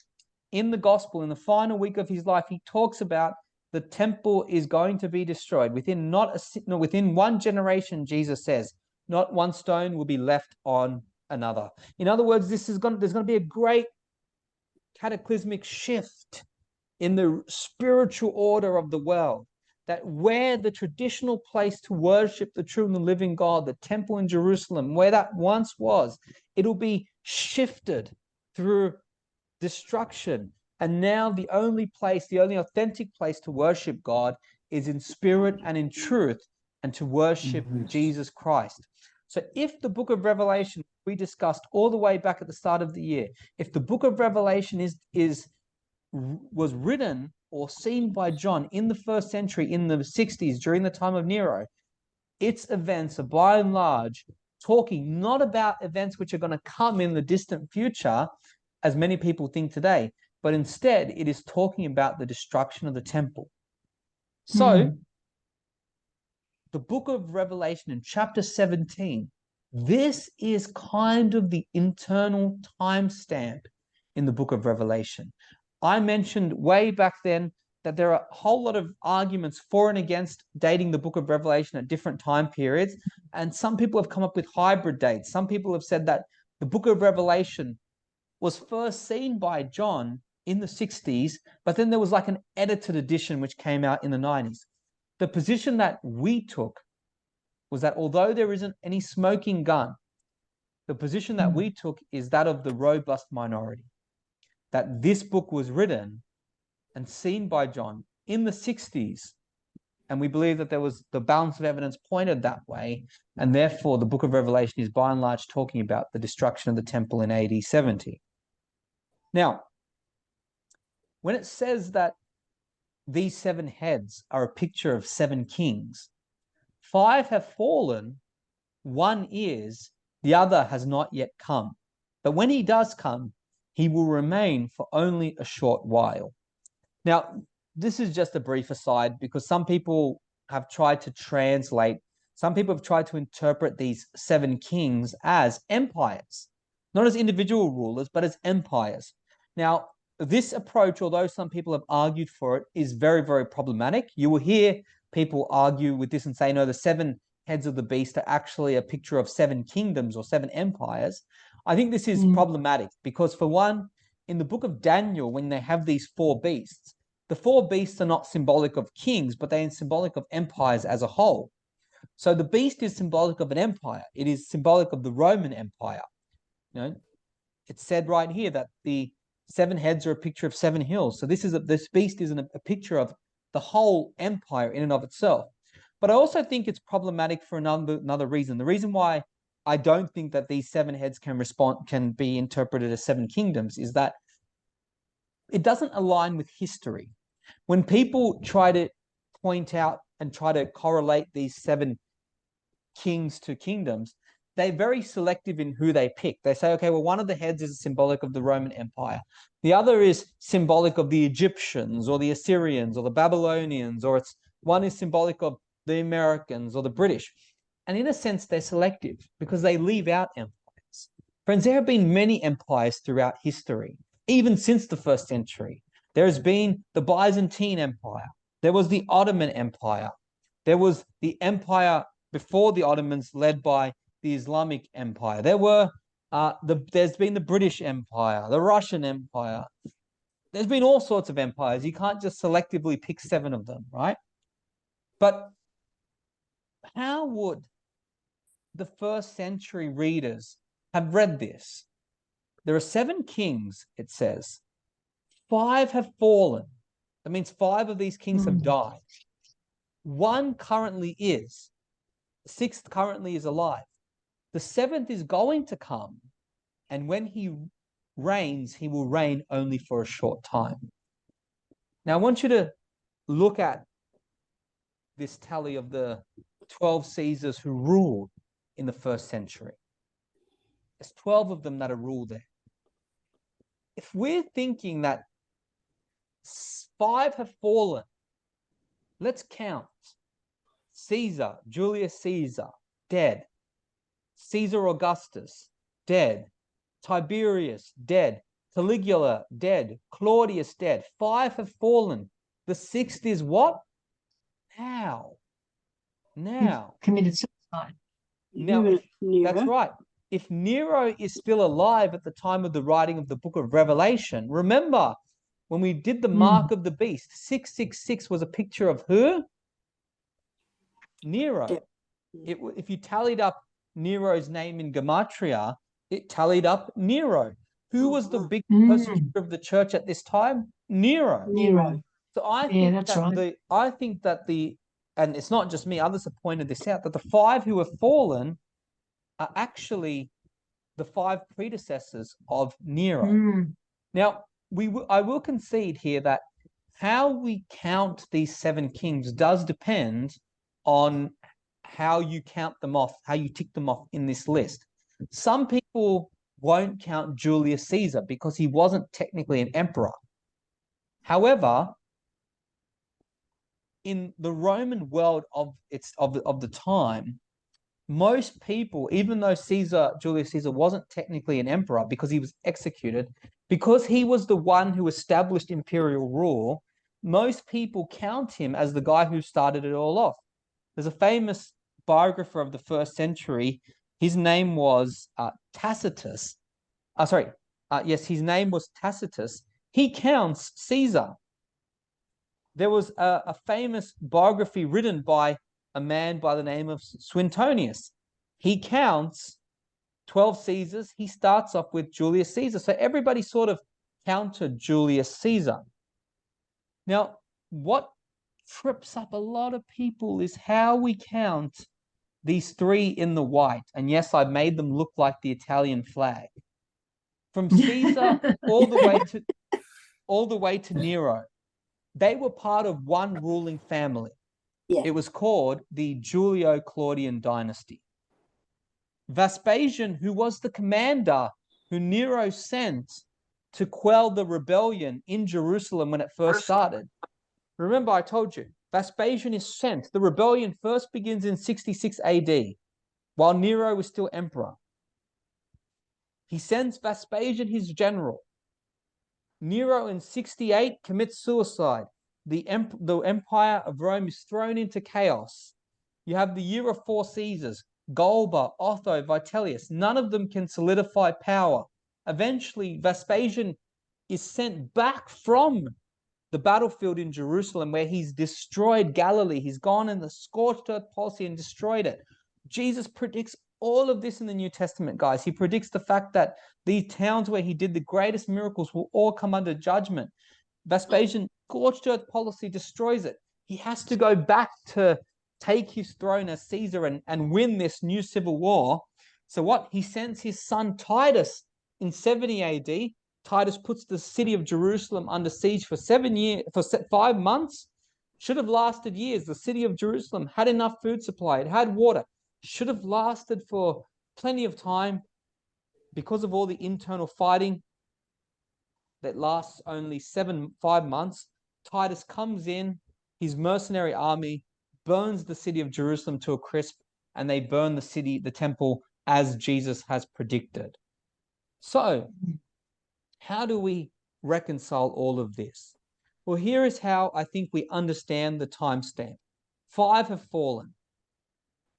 in the gospel, in the final week of his life, he talks about the temple is going to be destroyed. Within one generation, Jesus says, not one stone will be left on another. In other words, there's going to be a great cataclysmic shift in the spiritual order of the world, that where the traditional place to worship the true and the living God, the temple in Jerusalem, where that once was, it'll be shifted through destruction. And now the only authentic place to worship God is in spirit and in truth, and to worship Jesus Christ. So if the book of Revelation, we discussed all the way back at the start of the year, if the book of Revelation was written or seen by John in the 1st century, in the 60s, during the time of Nero, its events are by and large talking not about events which are going to come in the distant future, as many people think today, but instead it is talking about the destruction of the temple. So the book of Revelation in chapter 17, this is kind of the internal timestamp in the book of Revelation. I mentioned way back then that there are a whole lot of arguments for and against dating the book of Revelation at different time periods. And some people have come up with hybrid dates. Some people have said that the book of Revelation was first seen by John in the 60s, but then there was like an edited edition which came out in the 90s. The position that we took was that although there isn't any smoking gun, the position that we took is that of the robust minority, that this book was written and seen by John in the 60s, and we believe that there was the balance of evidence pointed that way, and therefore the book of Revelation is by and large talking about the destruction of the temple in AD 70. Now, when it says that these 7 heads are a picture of 7 kings, 5 have fallen, 1 is, the other has not yet come. But when he does come, he will remain for only a short while. Now, this is just a brief aside because some people have tried to interpret these 7 kings as empires, not as individual rulers, but as empires. Now, this approach, although some people have argued for it, is very, very problematic. You will hear people argue with this and say, no, the 7 heads of the beast are actually a picture of 7 kingdoms or 7 empires. I think this is problematic because, for one, in the book of Daniel, when they have these 4 beasts, the 4 beasts are not symbolic of kings, but they are symbolic of empires as a whole. So the beast is symbolic of an empire. It is symbolic of the Roman Empire. You know, it's said right here that the 7 heads are a picture of 7 hills. So this beast is a picture of the whole empire in and of itself. But I also think it's problematic for another reason. The reason why I don't think that these 7 heads can be interpreted as 7 kingdoms is that it doesn't align with history. When people try to point out and try to correlate these 7 kings to kingdoms, they're very selective in who they pick. They say, okay, well, one of the heads is symbolic of the Roman Empire. The other is symbolic of the Egyptians or the Assyrians or the Babylonians, or one is symbolic of the Americans or the British. And in a sense, they're selective because they leave out empires. Friends, there have been many empires throughout history, even since the 1st century. There has been the Byzantine Empire. There was the Ottoman Empire. There was the empire before the Ottomans, led by the Islamic Empire. There's been the British Empire, the Russian Empire. There's been all sorts of empires. You can't just selectively pick 7 of them, right? But how would the 1st century readers have read this? There are 7 kings, it says. 5 have fallen. That means 5 of these kings have died. 1 currently is. The 6th currently is alive. The 7th is going to come. And when he reigns, he will reign only for a short time. Now, I want you to look at this tally of the 12 Caesars who ruled in the 1st century. There's 12 of them that are ruled there. If we're thinking that 5 have fallen, let's count. Caesar, Julius Caesar, dead. Caesar Augustus, dead. Tiberius, dead. Caligula, dead. Claudius, dead. 5 have fallen. The 6th is what? Now. Committed suicide. Now, that's right. If Nero is still alive at the time of the writing of the book of Revelation, remember when we did the mark of the beast, 666 was a picture of who? Nero. If you tallied up Nero's name in Gematria, it tallied up Nero. Who was the big persecutor of the church at this time? Nero. So I think that and it's not just me, others have pointed this out, that the 5 who have fallen are actually the 5 predecessors of Nero. Now, I will concede here that how we count these 7 kings does depend on how you count them off, how you tick them off in this list. Some people won't count Julius Caesar because he wasn't technically an emperor. However, in the Roman world of the time, most people, even though Julius Caesar wasn't technically an emperor because he was executed, because he was the one who established imperial rule, most people count him as the guy who started it all off. There's a famous biographer of the 1st century. His name was Tacitus. His name was Tacitus. He counts Caesar. There was a famous biography written by a man by the name of Suetonius. He counts 12 Caesars. He starts off with Julius Caesar. So everybody sort of counted Julius Caesar. Now, what trips up a lot of people is how we count these 3 in the white. And yes, I made them look like the Italian flag. From Caesar all the way to Nero. They were part of one ruling family. It was called the Julio-Claudian dynasty. Vespasian, who was the commander who Nero sent to quell the rebellion in Jerusalem when it first started. Remember, I told you, Vespasian is sent. The rebellion first begins in 66 AD, while Nero was still emperor. He sends Vespasian, his general. Nero in 68 commits suicide. The empire of Rome is thrown into chaos. You have the year of 4 Caesars, Galba, Otho, Vitellius. None of them can solidify power. Eventually, Vespasian is sent back from the battlefield in Jerusalem where he's destroyed Galilee. He's gone in the scorched earth policy and destroyed it. Jesus predicts all of this in the New Testament, guys. He predicts the fact that these towns where he did the greatest miracles will all come under judgment. Vespasian, scorched earth policy, destroys it. He has to go back to take his throne as Caesar and win this new civil war. So what? He sends his son Titus in 70 AD. Titus puts the city of Jerusalem under siege for 5 months. Should have lasted years. The city of Jerusalem had enough food supply. It had water. Should have lasted for plenty of time. Because of all the internal fighting that lasts only 5 months, Titus comes in, his mercenary army burns the city of Jerusalem to a crisp, and they burn the temple, as Jesus has predicted. So, how do we reconcile all of this? Well, here is how I think we understand the timestamp. 5 have fallen.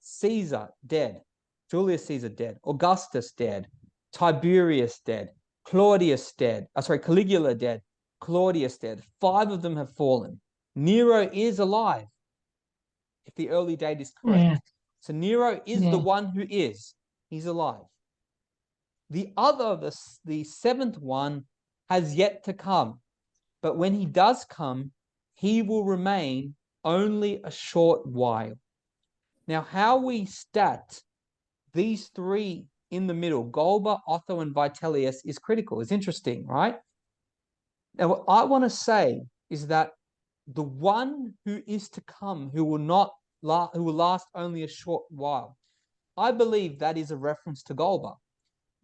Caesar, dead. Julius Caesar, dead. Augustus, dead. Tiberius, dead. Caligula, dead. Claudius, dead. 5 of them have fallen. Nero is alive, if the early date is correct. Yeah. So Nero is the one who is. He's alive. The other, the 7th one, has yet to come. But when he does come, he will remain only a short while. Now, how we stat these 3 in the middle, Galba, Otho, and Vitellius, is critical. It's interesting, right? Now, what I want to say is that the one who is to come, who will last only a short while, I believe that is a reference to Galba.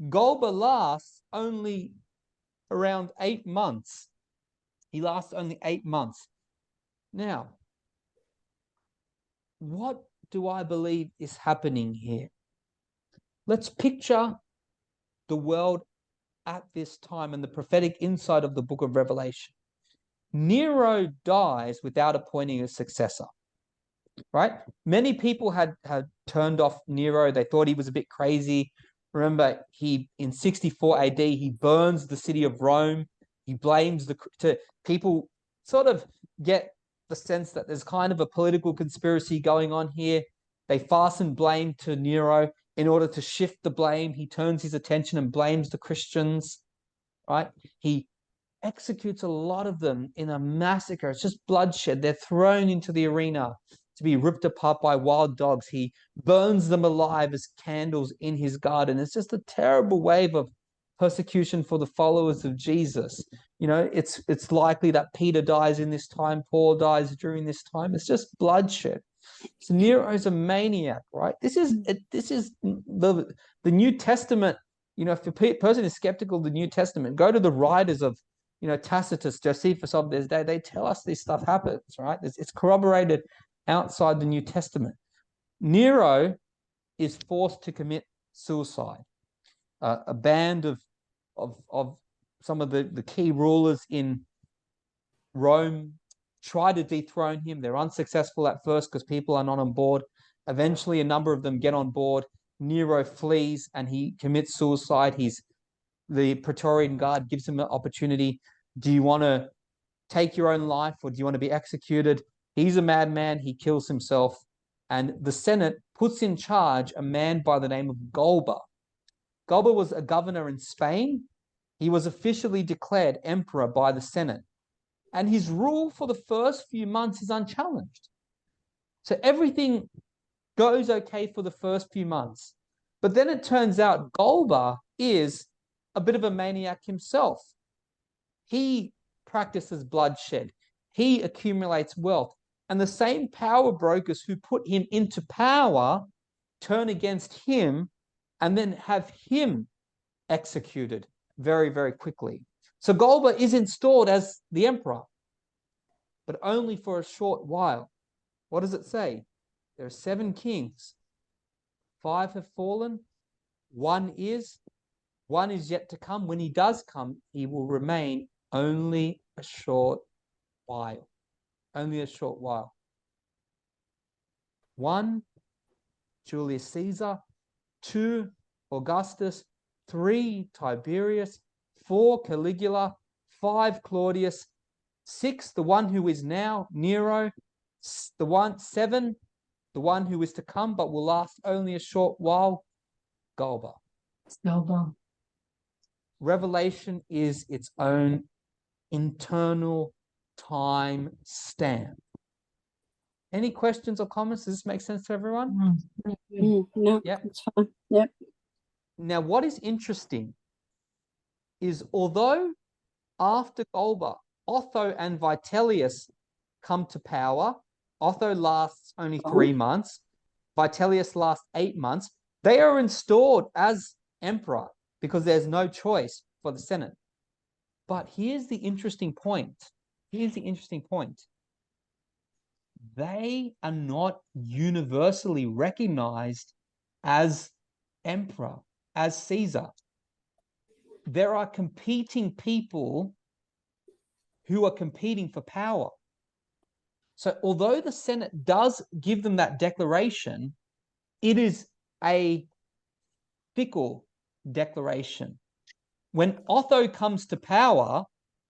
Galba lasts only around 8 months. He lasts only 8 months. Now, what do I believe is happening here? Let's picture the world at this time and the prophetic insight of the book of Revelation. Nero dies without appointing a successor, right? Many people had turned off Nero. They thought he was a bit crazy. Remember, in 64 AD, he burns the city of Rome. He blames people sort of get the sense that there's kind of a political conspiracy going on here. They fasten blame to Nero. In order to shift the blame, he turns his attention and blames the Christians, right? He executes a lot of them in a massacre. It's just bloodshed. They're thrown into the arena to be ripped apart by wild dogs. He burns them alive as candles in his garden. It's just a terrible wave of persecution for the followers of Jesus. You know, it's likely that Peter dies in this time, Paul dies during this time. It's just bloodshed. So Nero's a maniac, right? This is the New Testament. You know, if a person is skeptical of the New Testament, go to the writers of, you know, Tacitus, Josephus of this day. They tell us this stuff happens, right? It's corroborated outside the New Testament. Nero is forced to commit suicide. A band of some of the key rulers in Rome try to dethrone him. They're unsuccessful at first because people are not on board. Eventually, a number of them get on board. Nero flees and he commits suicide. The Praetorian Guard gives him an opportunity. Do you want to take your own life or do you want to be executed? He's a madman. He kills himself. And the Senate puts in charge a man by the name of Galba. Galba was a governor in Spain. He was officially declared emperor by the Senate. And his rule for the first few months is unchallenged. So everything goes okay for the first few months. But then it turns out Galba is a bit of a maniac himself. He practices bloodshed. He accumulates wealth. And the same power brokers who put him into power turn against him and then have him executed very, very quickly. So Galba is installed as the emperor, but only for a short while. What does it say? There are 7 kings. 5 have fallen. One is yet to come. When he does come, he will remain only a short while. Only a short while. 1, Julius Caesar. 2, Augustus. 3, Tiberius. 4, Caligula. 5, Claudius. 6, the one who is now, Nero. 7, the one who is to come but will last only a short while, Galba. Galba. Revelation is its own internal time stamp. Any questions or comments? Does this make sense to everyone? No, Yep. it's fine. Yep. Now, what is interesting is although after Galba, Otho and Vitellius come to power, Otho lasts only 3 months, Vitellius lasts 8 months, they are installed as emperor because there's no choice for the Senate. But here's the interesting point. Here's the interesting point. They are not universally recognized as emperor, as Caesar. There are competing people who are competing for power. So although the Senate does give them that declaration, it is a fickle declaration. When Otho comes to power,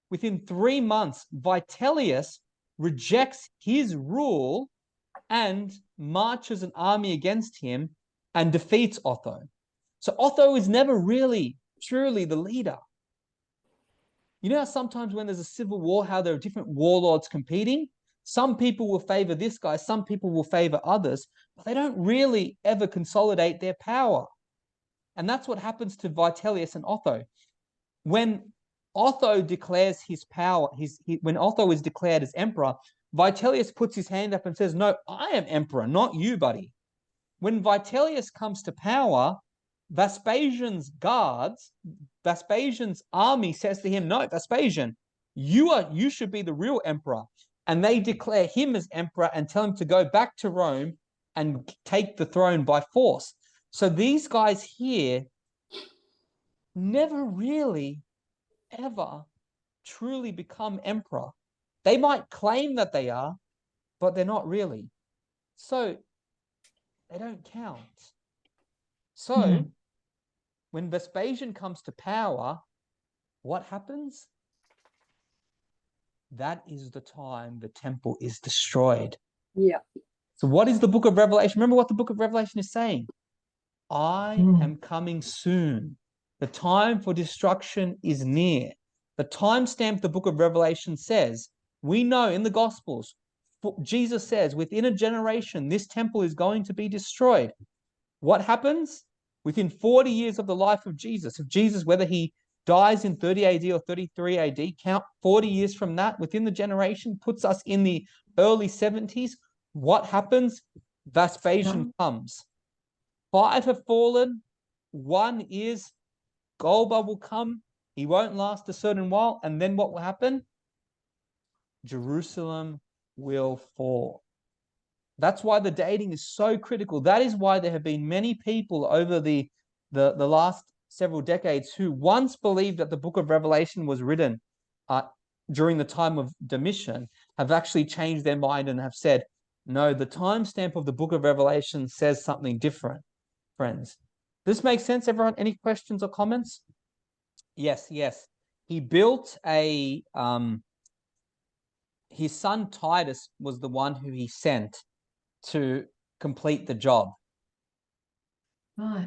within 3 months, Vitellius rejects his rule and marches an army against him and defeats Otho. So Otho is never really, truly the leader. You know how sometimes when there's a civil war, how there are different warlords competing? Some people will favor this guy, some people will favor others, but they don't really ever consolidate their power. And that's what happens to Vitellius and Otho. When Otho declares his power, when Otho is declared as emperor, Vitellius puts his hand up and says, no, I am emperor, not you, buddy. When Vitellius comes to power, Vespasian's army says to him, no, Vespasian, you should be the real emperor. And they declare him as emperor and tell him to go back to Rome and take the throne by force. So these guys here never really, ever truly become emperor. They might claim that they are, but they're not really. So they don't count. So when Vespasian comes to power, what happens? That is the time the temple is destroyed. Yeah. So what is the book of Revelation? Remember what the book of Revelation is saying. I am coming soon. The time for destruction is near. The timestamp the book of Revelation says, we know in the Gospels, Jesus says, within a generation, this temple is going to be destroyed. What happens? Within 40 years of the life of Jesus, whether he dies in 30 AD or 33 AD, count 40 years from that, within the generation, puts us in the early 70s. What happens? Vespasian comes. 5 have fallen. 1 is Galba will come. He won't last a certain while. And then what will happen? Jerusalem will fall. That's why the dating is so critical. That is why there have been many people over the last several decades who once believed that the book of Revelation was written during the time of Domitian, have actually changed their mind and have said, no, the timestamp of the book of Revelation says something different, friends. This makes sense, everyone? Any questions or comments? Yes. He built his son Titus was the one who he sent to complete the job. Right.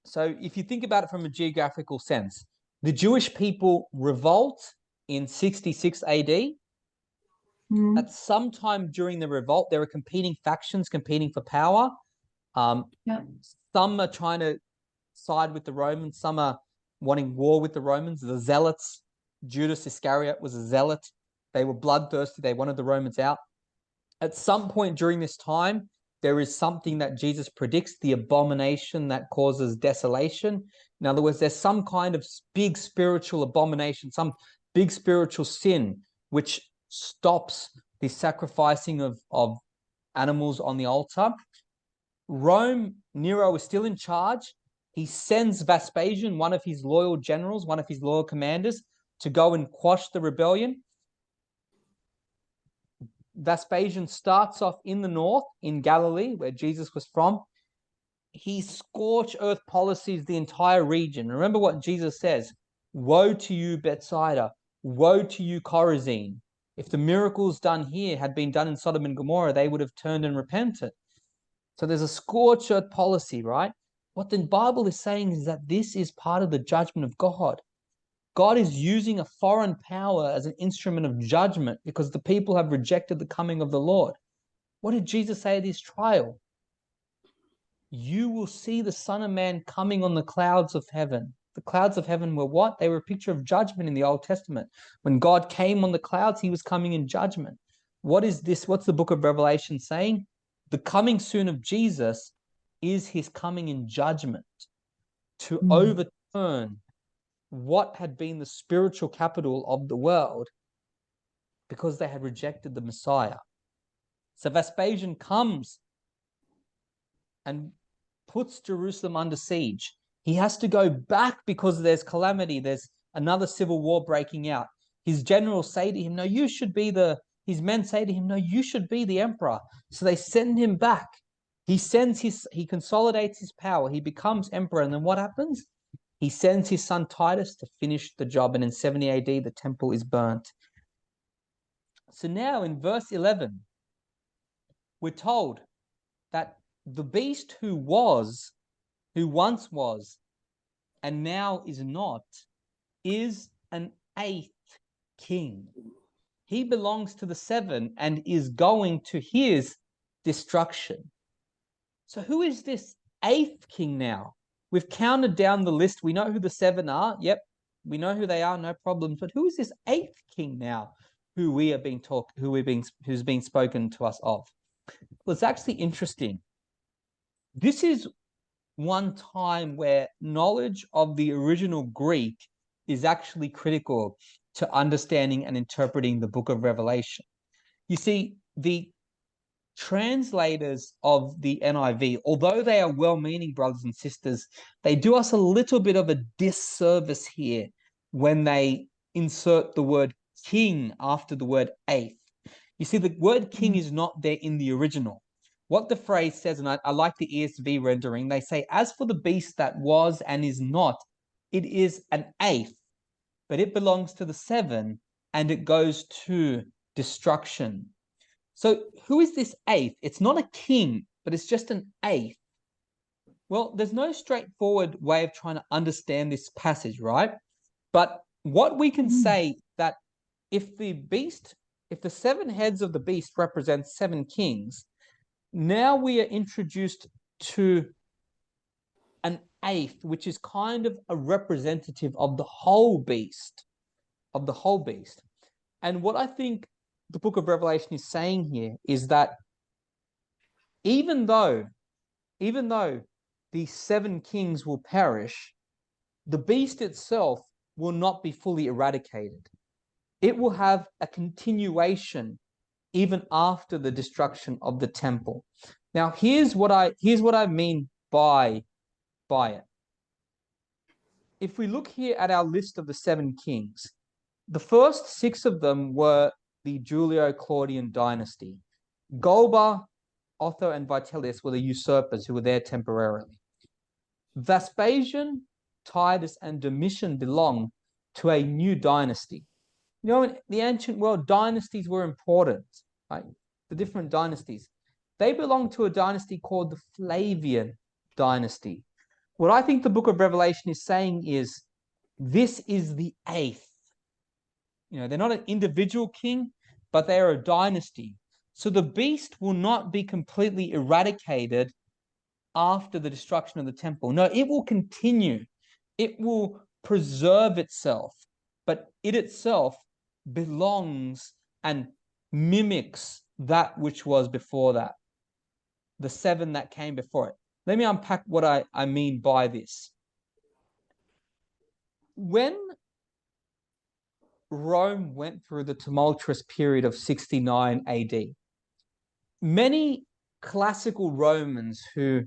So if you think about it from a geographical sense, the Jewish people revolt in 66 AD. At some time during the revolt, there were competing factions competing for power. Some are trying to side with the Romans. Some are wanting war with the Romans. The Zealots, Judas Iscariot was a zealot. They were bloodthirsty. They wanted the Romans out. At some point during this time, there is something that Jesus predicts, the abomination that causes desolation. In other words, there's some kind of big spiritual abomination, some big spiritual sin, which stops the sacrificing of animals on the altar. Rome, Nero is still in charge. He sends Vespasian, one of his loyal generals, one of his loyal commanders, to go and quash the rebellion. Vespasian starts off in the north, in Galilee, where Jesus was from. He scorched earth policies the entire region. Remember what Jesus says: woe to you, Bethsaida, woe to you, Chorazin. If the miracles done here had been done in Sodom and Gomorrah, they would have turned and repented. So there's a scorched earth policy, right? What the Bible is saying is that this is part of the judgment of God. God is using a foreign power as an instrument of judgment because the people have rejected the coming of the Lord. What did Jesus say at his trial? You will see the Son of Man coming on the clouds of heaven. The clouds of heaven were what? They were a picture of judgment in the Old Testament. When God came on the clouds, he was coming in judgment. What is this? What's the book of Revelation saying? The coming soon of Jesus is his coming in judgment to overturn what had been the spiritual capital of the world because they had rejected the Messiah. So Vespasian comes and puts Jerusalem under siege. He has to go back because there's calamity. There's another civil war breaking out. His generals say to him, no, you should be his men say to him, no, you should be the emperor. So they send him back. He consolidates his power. He becomes emperor. And then what happens? He sends his son Titus to finish the job. And in 70 AD, the temple is burnt. So now in verse 11, we're told that the beast who once was, and now is not, is an eighth king. He belongs to the seven and is going to his destruction. So who is this eighth king now? We've counted down the list. We know who the seven are. Yep, we know who they are, no problems. But who is this eighth king now who's being spoken to us of? Well, it's actually interesting. This is one time where knowledge of the original Greek is actually critical to understanding and interpreting the book of Revelation. You see, the translators of the NIV, although they are well-meaning brothers and sisters, they do us a little bit of a disservice here when they insert the word king after the word eighth. You see, the word king is not there in the original. What the phrase says, and I like the ESV rendering, they say, as for the beast that was and is not, it is an eighth, but it belongs to the seven and it goes to destruction. So who is this eighth? It's not a king, but it's just an eighth. Well, there's no straightforward way of trying to understand this passage, right? But what we can say that if the seven heads of the beast represent seven kings, now we are introduced to an eighth, which is kind of a representative of the whole beast, And what I think the book of Revelation is saying here is that even though the seven kings will perish, the beast itself will not be fully eradicated. It will have a continuation even after the destruction of the temple. Now, here's what I mean by it. If we look here at our list of the seven kings, the first six of them were the Julio-Claudian dynasty. Galba, Otho, and Vitellius were the usurpers who were there temporarily. Vespasian, Titus, and Domitian belong to a new dynasty. You know, in the ancient world, dynasties were important, right? The different dynasties. They belong to a dynasty called the Flavian dynasty. What I think the book of Revelation is saying is, this is the eighth. You know, they're not an individual king, but they are a dynasty. So the beast will not be completely eradicated after the destruction of the temple. No, it will continue. It will preserve itself, but it itself belongs and mimics that which was before that, the seven that came before it. Let me unpack what I mean by this. When Rome went through the tumultuous period of 69 AD, many classical Romans who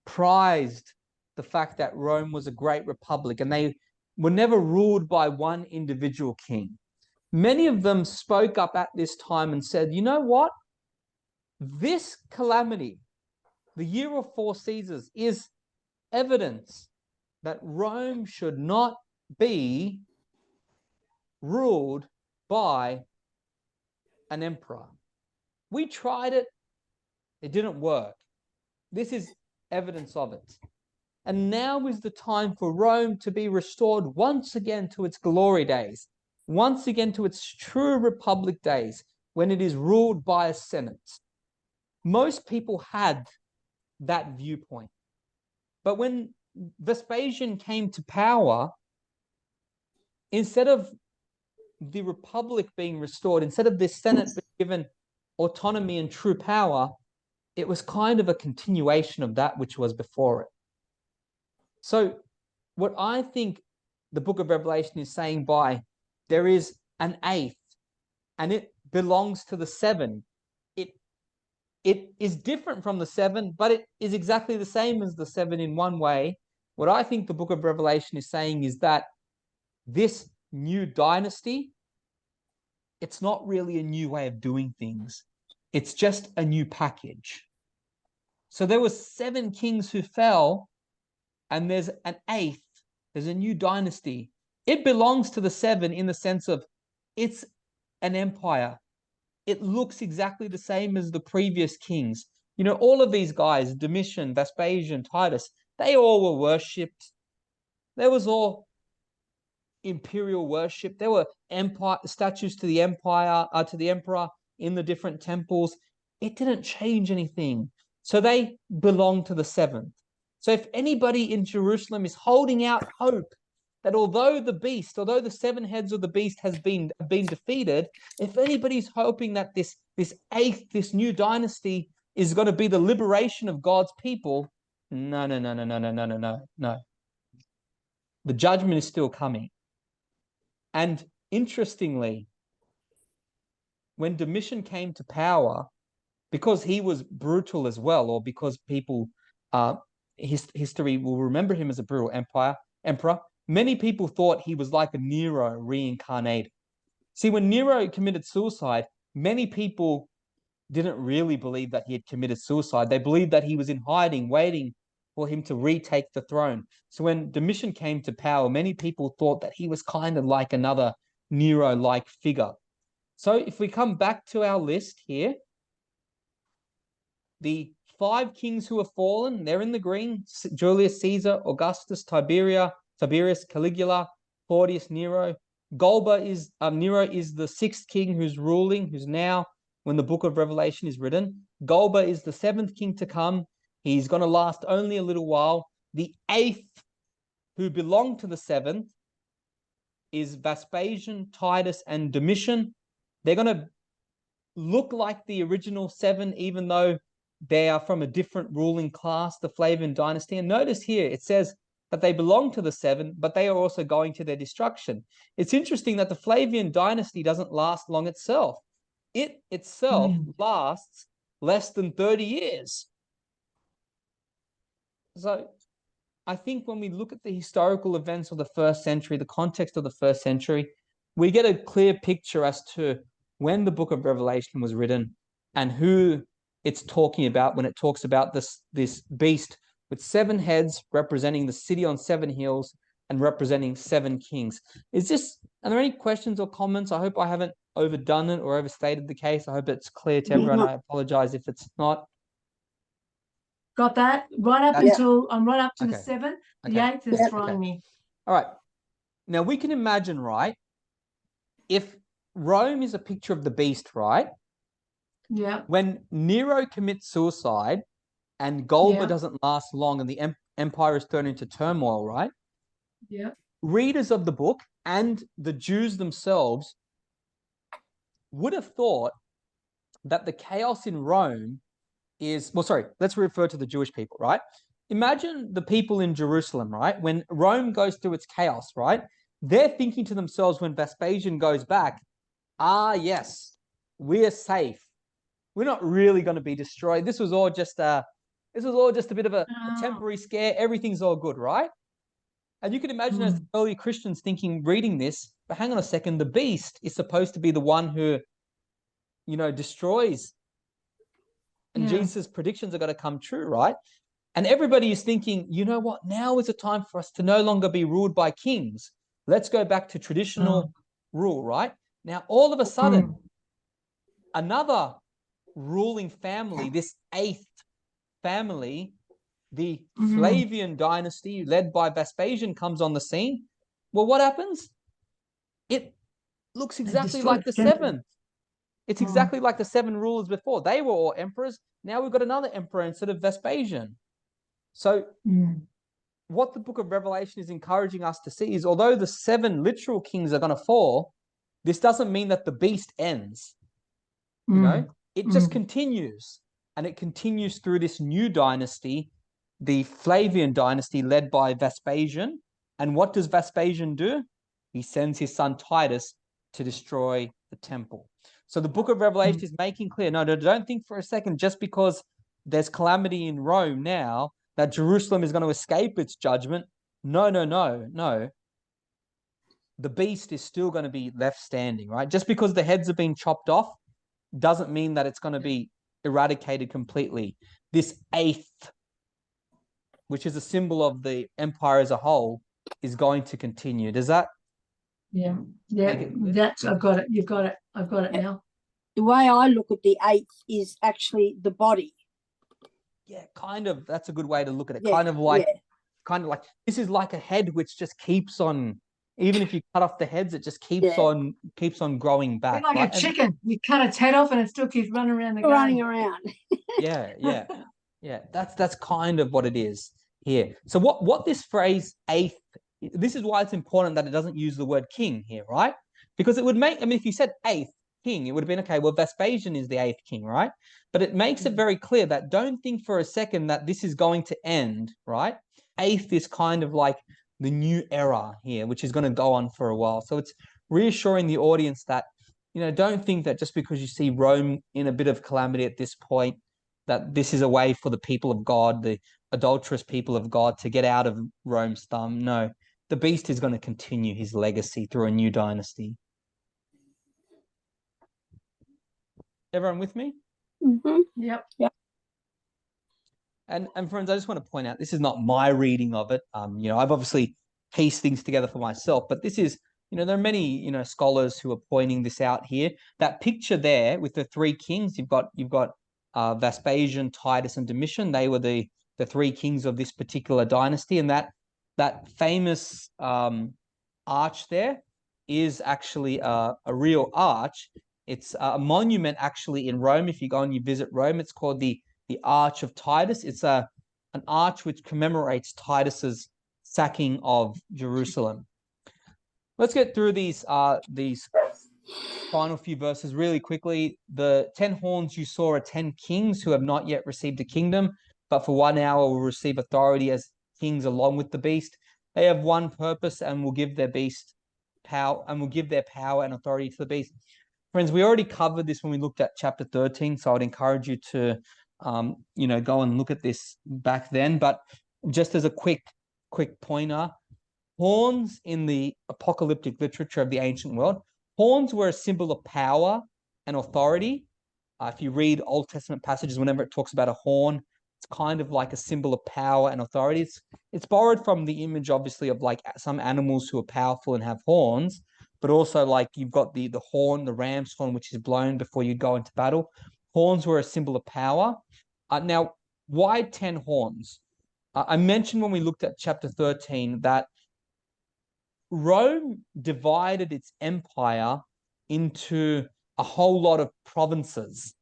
prized the fact that Rome was a great republic and they were never ruled by one individual king. Many of them spoke up at this time and said, you know what? This calamity, the year of 4 Caesars, is evidence that Rome should not be ruled by an emperor. We tried it, it didn't work. This is evidence of it. And now is the time for Rome to be restored once again to its glory days, once again to its true republic days, when it is ruled by a senate. Most people had that viewpoint. But when Vespasian came to power, instead of the republic being restored, instead of this senate being given autonomy and true power, it was kind of a continuation of that which was before it. So what I think the book of Revelation is saying by there is an eighth and it belongs to the 7. It is different from the 7, but it is exactly the same as the 7 in one way. What I think the book of Revelation is saying is that this new dynasty, it's not really a new way of doing things. It's just a new package. So there were 7 kings who fell, and there's an 8th. There's a new dynasty. It belongs to the 7 in the sense of it's an empire. It looks exactly the same as the previous kings. You know, all of these guys, Domitian, Vespasian, Titus, they all were worshipped. There was all imperial worship. There were empire statues to the empire, to the emperor in the different temples. It didn't change anything. So they belong to the 7th. So if anybody in Jerusalem is holding out hope that although the 7 heads of the beast has been defeated, if anybody's hoping that this 8th, this new dynasty is going to be the liberation of God's people, no. The judgment is still coming. And interestingly, when Domitian came to power, because he was brutal as well, or because people, history will remember him as a brutal emperor, many people thought he was like a Nero reincarnated. See, when Nero committed suicide, many people didn't really believe that he had committed suicide. They believed that he was in hiding, waiting for him to retake the throne. So when Domitian came to power, many people thought that he was kind of like another Nero-like figure. So if we come back to our list here, the 5 kings who have fallen, they're in the green: Julius Caesar, Augustus, Tiberius, Caligula, Claudius, Nero. Nero is the 6th king who's ruling, who's now, when the book of Revelation is written. Galba is the 7th king to come. He's going to last only a little while. The 8th, who belong to the 7th, is Vespasian, Titus, and Domitian. They're going to look like the original 7, even though they are from a different ruling class, the Flavian dynasty. And notice here, it says that they belong to the 7, but they are also going to their destruction. It's interesting that the Flavian dynasty doesn't last long itself. It itself lasts less than 30 years. So I think when we look at the historical events of the 1st century, the context of the 1st century, we get a clear picture as to when the book of Revelation was written and who it's talking about when it talks about this beast with 7 heads representing the city on 7 hills and representing 7 kings. Are there any questions or comments? I hope I haven't overdone it or overstated the case. I hope it's clear to everyone. I apologize if it's not. Got that? Right up until I'm right up to the 7. The 8th is throwing me. All right. Now we can imagine, right? If Rome is a picture of the beast, right? Yeah. When Nero commits suicide and Galba doesn't last long and the empire is thrown into turmoil, right? Yeah. Readers of the book and the Jews themselves would have thought that the chaos in Rome is, let's refer to the Jewish people, right? Imagine the people in Jerusalem, right? When Rome goes through its chaos, right? they're thinking to themselves when Vespasian goes back, yes, we're safe. We're not really going to be destroyed. This was all just a bit of a temporary scare. Everything's all good, right? And you can imagine as early Christians thinking, reading this, but hang on a second, the beast is supposed to be the one who, destroys. And Jesus' predictions are going to come true, right? And everybody is thinking, you know what? Now is the time for us to no longer be ruled by kings. Let's go back to traditional rule, right? Now, all of a sudden, another ruling family, this 8th family, the Flavian dynasty led by Vespasian, comes on the scene. Well, what happens? It looks exactly like the 7. It's exactly like the 7 rulers before. They were all emperors. Now we've got another emperor instead of Vespasian. So what the book of Revelation is encouraging us to see is, although the 7 literal kings are going to fall, this doesn't mean that the beast ends. It just continues, and it continues through this new dynasty, the Flavian dynasty led by Vespasian. And what does Vespasian do? He sends his son Titus to destroy the temple. So the book of Revelation is making clear, no, don't think for a second, just because there's calamity in Rome now, that Jerusalem is going to escape its judgment. No. The beast is still going to be left standing, right? Just because the heads have been chopped off doesn't mean that it's going to be eradicated completely. This 8th, which is a symbol of the empire as a whole, is going to continue. Does that? Yeah. I've got it. You've got it. I've got it now. The way I look at the 8th is actually the body. Yeah, kind of. That's a good way to look at it. Yeah, kind of like this is like a head which just keeps on. Even if you cut off the heads, it just keeps on growing back. It's like a chicken. You cut its head off and it still keeps running around the running around. Yeah. That's kind of what it is here. So what this phrase 8th, this is why it's important that it doesn't use the word king here, right? Because it would make, if you said 8th king, it would have been, okay, well, Vespasian is the 8th king, right? But it makes it very clear that don't think for a second that this is going to end, right? 8th is kind of like the new era here, which is going to go on for a while. So it's reassuring the audience that, don't think that just because you see Rome in a bit of calamity at this point, that this is a way for the people of God, the adulterous people of God, to get out of Rome's thumb. No, the beast is going to continue his legacy through a new dynasty. Everyone with me? Yep. And friends, I just want to point out, this is not my reading of it. I've obviously pieced things together for myself, but this is, there are many, scholars who are pointing this out here. That picture there with the 3 kings, you've got Vespasian, Titus, and Domitian. They were the 3 kings of this particular dynasty, and that famous arch there is actually a real arch. It's a monument actually in Rome. If you go and you visit Rome, it's called the Arch of Titus. It's an arch which commemorates Titus's sacking of Jerusalem. Let's get through these final few verses really quickly. The 10 horns you saw are 10 kings who have not yet received a kingdom, but for 1 hour will receive authority as kings along with the beast. They have one purpose and will give their power and authority to the beast. Friends, we already covered this when we looked at chapter 13, so I'd encourage you to go and look at this back then. But just as a quick pointer, horns in the apocalyptic literature of the ancient world, horns were a symbol of power and authority. If you read Old Testament passages, whenever it talks about a horn, it's kind of like a symbol of power and authority. It's borrowed from the image, obviously, of like some animals who are powerful and have horns, but also like you've got the horn, the ram's horn, which is blown before you go into battle. Horns were a symbol of power. Now, why 10 horns? I mentioned when we looked at chapter 13 that Rome divided its empire into a whole lot of provinces.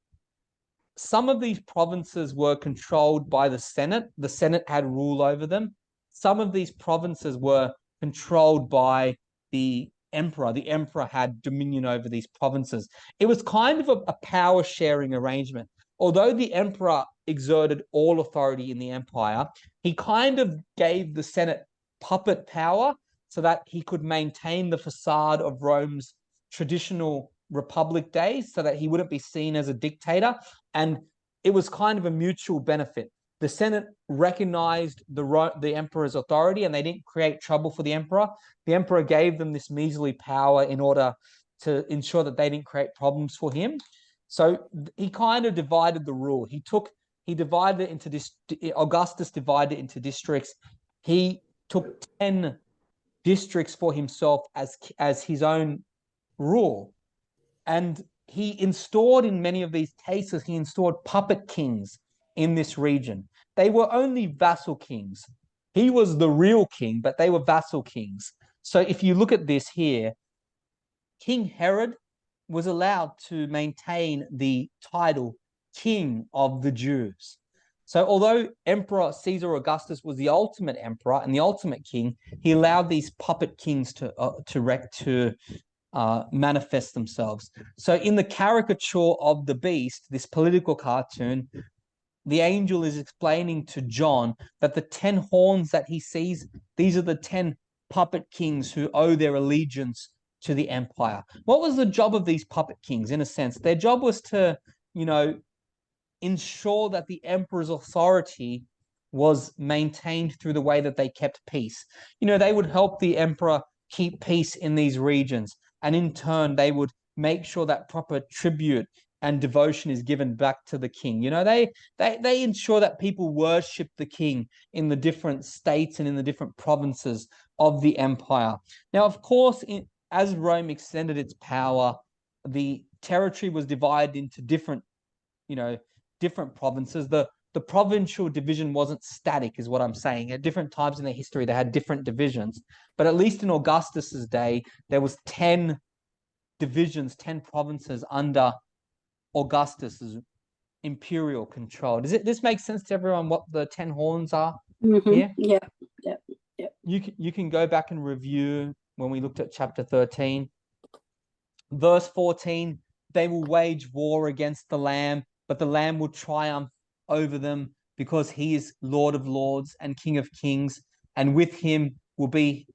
Some of these provinces were controlled by the Senate. The Senate had rule over them. Some of these provinces were controlled by the emperor. The emperor had dominion over these provinces. It was kind of a power sharing arrangement. Although the emperor exerted all authority in the empire, he kind of gave the Senate puppet power so that he could maintain the facade of Rome's traditional republic days, so that he wouldn't be seen as a dictator. And it was kind of a mutual benefit. The Senate recognized the emperor's authority, and they didn't create trouble for the emperor. The emperor gave them this measly power in order to ensure that they didn't create problems for him. So he kind of divided the rule. He divided it into this. Augustus divided it into districts. He took 10 districts for himself as his own rule. And he installed, in many of these cases, he installed puppet kings in this region. They were only vassal kings. He was the real king, but they were vassal kings. So if you look at this here, King Herod was allowed to maintain the title King of the Jews. So although Emperor Caesar Augustus was the ultimate emperor and the ultimate king, he allowed these puppet kings to manifest themselves. So in the caricature of the beast, this political cartoon, the angel is explaining to John that the 10 horns that he sees, these are the 10 puppet kings who owe their allegiance to the empire. What was the job of these puppet kings? In a sense, their job was to, ensure that the emperor's authority was maintained through the way that they kept peace. They would help the emperor keep peace in these regions, and in turn, they would make sure that proper tribute and devotion is given back to the king. They ensure that people worship the king in the different states and in the different provinces of the empire. Now, of course, as Rome extended its power, the territory was divided into different provinces. The provincial division wasn't static, is what I'm saying. At different times in their history, they had different divisions. But at least in Augustus's day, there was 10 divisions, 10 provinces under Augustus's imperial control. Does this make sense to everyone, what the 10 horns are here? Yeah. You can go back and review when we looked at chapter 13. Verse 14, they will wage war against the Lamb, but the Lamb will triumph over them because he is Lord of Lords and King of Kings, and with him will be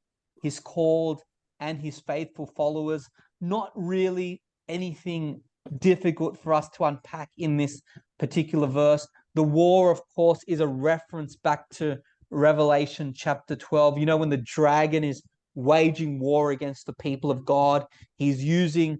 his called and his faithful followers. Not really anything difficult for us to unpack in this particular verse. The war, of course, is a reference back to Revelation chapter 12. When the dragon is waging war against the people of God, he's using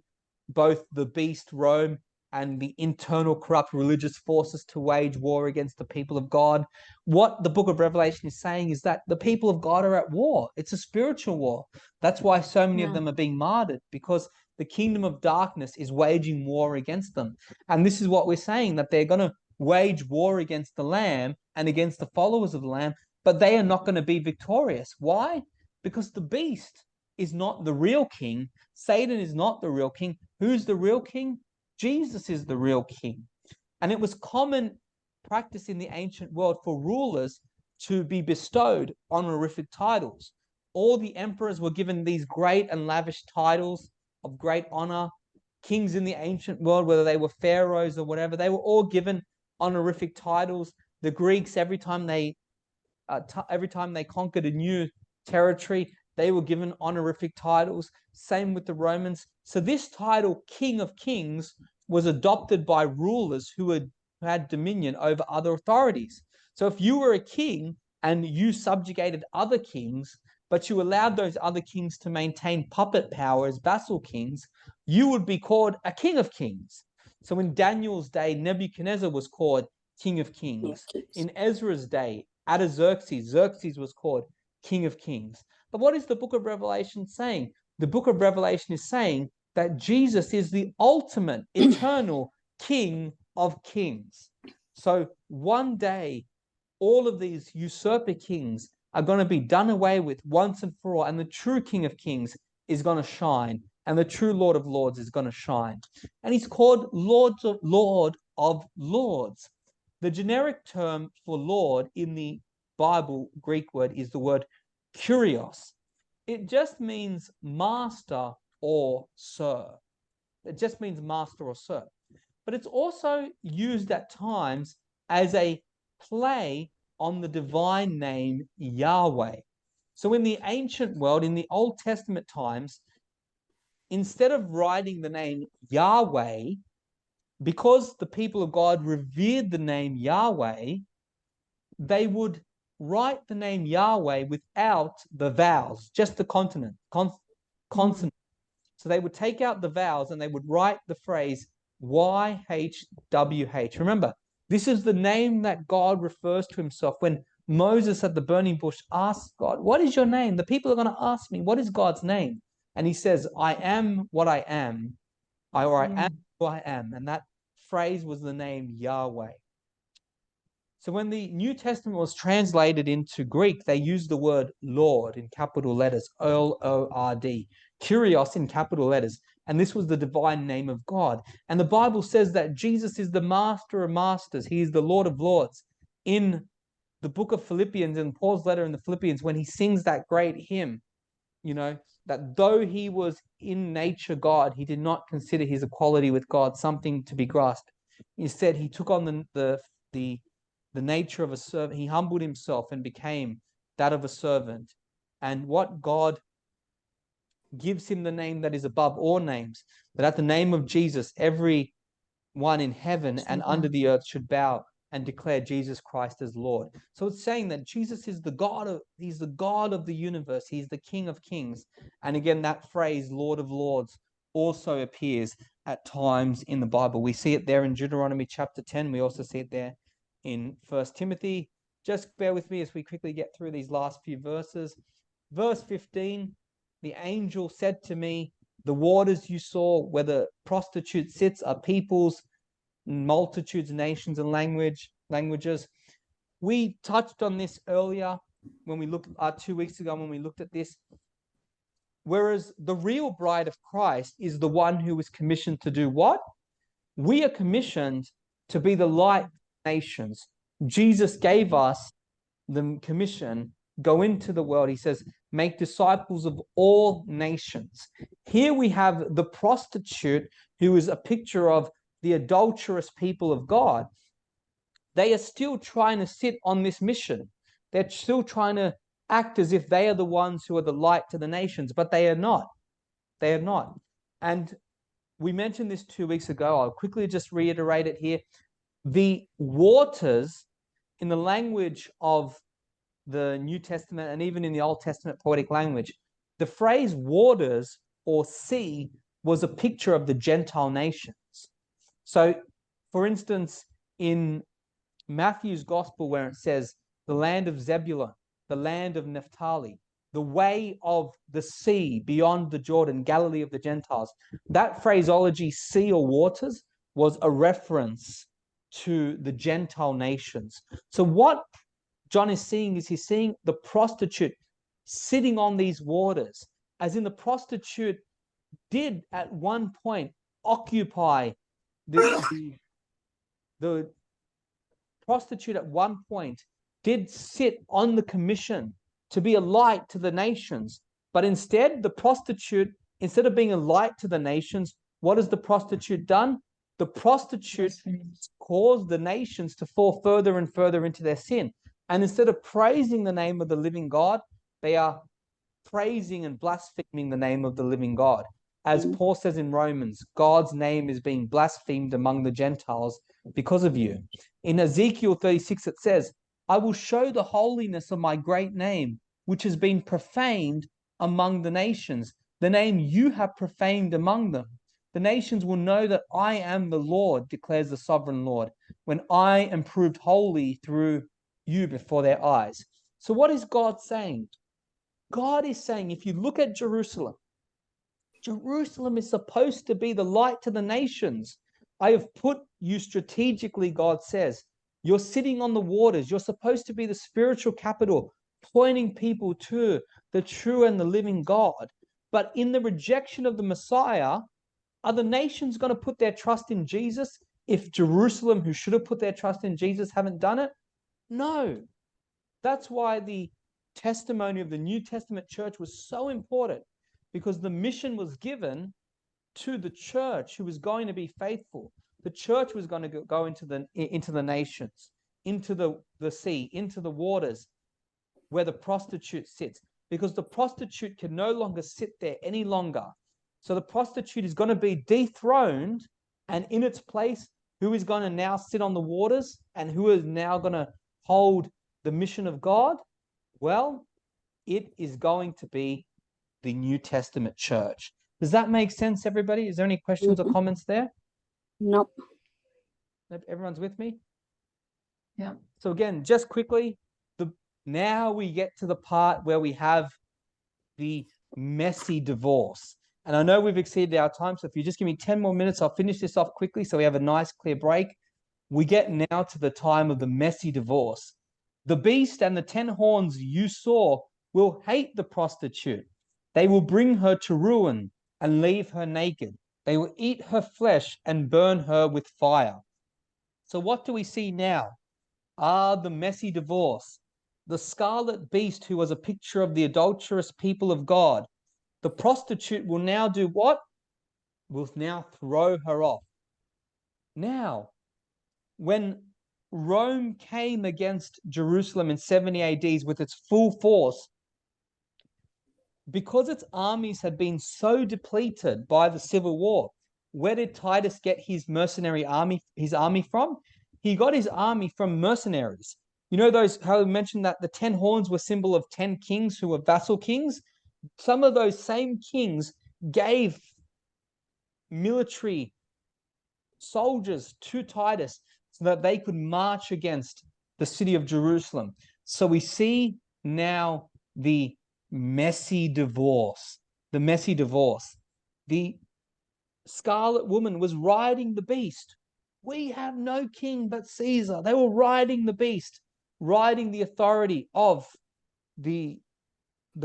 both the beast Rome and the internal corrupt religious forces to wage war against the people of God. What the book of Revelation is saying is that the people of God are at war. It's a spiritual war. That's why so many of them are being martyred, because the kingdom of darkness is waging war against them. And this is what we're saying, that they're going to wage war against the Lamb and against the followers of the Lamb, but they are not going to be victorious. Why? Because the beast is not the real king. Satan is not the real king. Who's the real king? Jesus is the real king. And it was common practice in the ancient world for rulers to be bestowed honorific titles. All the emperors were given these great and lavish titles of great honor. Kings in the ancient world, whether they were pharaohs or whatever, they were all given honorific titles. The Greeks, every time they conquered a new territory, they were given honorific titles. Same with the Romans. So this title, King of Kings, was adopted by rulers who had dominion over other authorities. So if you were a king and you subjugated other kings, but you allowed those other kings to maintain puppet power as vassal kings, you would be called a king of kings. So in Daniel's day, Nebuchadnezzar was called King of Kings. In Ezra's day, Xerxes was called King of Kings. But what is the book of Revelation saying? The book of Revelation is saying that Jesus is the ultimate, eternal King of Kings. So one day, all of these usurper kings are going to be done away with once and for all, and the true King of Kings is going to shine, and the true Lord of Lords is going to shine. And he's called Lord of Lords. The generic term for Lord in the Bible, Greek word, is the word kurios. It just means master or sir. It just means master or sir. But it's also used at times as a play on the divine name Yahweh. So in the ancient world, in the Old Testament times, instead of writing the name Yahweh, because the people of God revered the name Yahweh, they would write the name Yahweh without the vowels, just the consonant. So they would take out the vowels and they would write the phrase YHWH. Remember, this is the name that God refers to himself. When Moses at the burning bush asked God, "What is your name?" The people are going to ask me, "What is God's name?" And he says, "I am what I am," or "I am who I am." And that phrase was the name Yahweh. So when the New Testament was translated into Greek, they used the word Lord in capital letters, Lord, Kyrios in capital letters. And this was the divine name of God. And the Bible says that Jesus is the master of masters. He is the Lord of lords. In the book of Philippians, in Paul's letter in the Philippians, when he sings that great hymn, that though he was in nature God, he did not consider his equality with God something to be grasped. Instead, he took on the nature of a servant. He humbled himself and became that of a servant. And what God gives him the name that is above all names, that at the name of Jesus, every one in heaven and under the earth should bow and declare Jesus Christ as Lord. So it's saying that Jesus is he's the God of the universe. He's the King of kings. And again, that phrase, Lord of lords, also appears at times in the Bible. We see it there in Deuteronomy chapter 10. We also see it there in 1 Timothy. Just bear with me as we quickly get through these last few verses. Verse 15, the angel said to me, "The waters you saw where the prostitute sits are peoples, multitudes, nations, and languages." We touched on this earlier when we looked 2 weeks ago when we looked at this. Whereas the real bride of Christ is the one who is commissioned to do what? We are commissioned to be the light of nations. Jesus gave us the commission, go into the world. He says, make disciples of all nations. Here we have the prostitute, who is a picture of the adulterous people of God. They are still trying to sit on this mission. They're still trying to act as if they are the ones who are the light to the nations, but they are not. They are not. And we mentioned this 2 weeks ago. I'll quickly just reiterate it here. The waters, in the language of the New Testament and even in the Old Testament poetic language, the phrase waters or sea was a picture of the Gentile nations. So, for instance, in Matthew's Gospel, where it says the land of Zebulun, the land of Naphtali, the way of the sea beyond the Jordan, Galilee of the Gentiles, that phraseology, sea or waters, was a reference to the Gentile nations. So what John is seeing is he's seeing the prostitute sitting on these waters, as in the prostitute did at one point occupy the prostitute at one point did sit on the commission to be a light to the nations. But instead, the prostitute, instead of being a light to the nations, what has the prostitute done? The prostitute caused the nations to fall further and further into their sin. And instead of praising the name of the living God, they are praising and blaspheming the name of the living God. As Paul says in Romans, God's name is being blasphemed among the Gentiles because of you. In Ezekiel 36, it says, I will show the holiness of my great name, which has been profaned among the nations, the name you have profaned among them. The nations will know that I am the Lord, declares the sovereign Lord, when I am proved holy through you before their eyes. So what is God saying? God is saying, if you look at Jerusalem, Jerusalem is supposed to be the light to the nations. I have put you strategically, God says. You're sitting on the waters. You're supposed to be the spiritual capital, pointing people to the true and the living God. But in the rejection of the Messiah, are the nations going to put their trust in Jesus if Jerusalem, who should have put their trust in Jesus, haven't done it? No. That's why the testimony of the New Testament church was so important, because the mission was given to the church who was going to be faithful. The church was going to go into the nations, into the sea, into the waters where the prostitute sits. because the prostitute can no longer sit there any longer. So the prostitute is going to be dethroned, and in its place, who is going to now sit on the waters and who is now going to hold the mission of God? Well, it is going to be the New Testament church. Does that make sense, everybody? Is there any questions or comments there? Nope. Everyone's with me? Yeah. So again, just quickly, now we get to the part where we have the messy divorce. And I know we've exceeded our time, so if you just give me 10 more minutes, I'll finish this off quickly so we have a nice clear break. We get now to the time of the messy divorce. The beast and the 10 horns you saw will hate the prostitute. They will bring her to ruin and leave her naked. They will eat her flesh and burn her with fire. So what do we see now? The messy divorce. The scarlet beast, who was a picture of the adulterous people of God. The prostitute will now do what? Will now throw her off. Now, when Rome came against Jerusalem in 70 AD with its full force, because its armies had been so depleted by the civil war, where did Titus get his mercenary army, his army from? He got his army from mercenaries. You know those, how I mentioned that the 10 horns were symbol of 10 kings who were vassal kings? Some of those same kings gave military soldiers to Titus so that they could march against the city of Jerusalem. So we see now the messy divorce. The messy divorce. The scarlet woman was riding the beast. We have no king but Caesar. They were riding the beast, riding the authority of the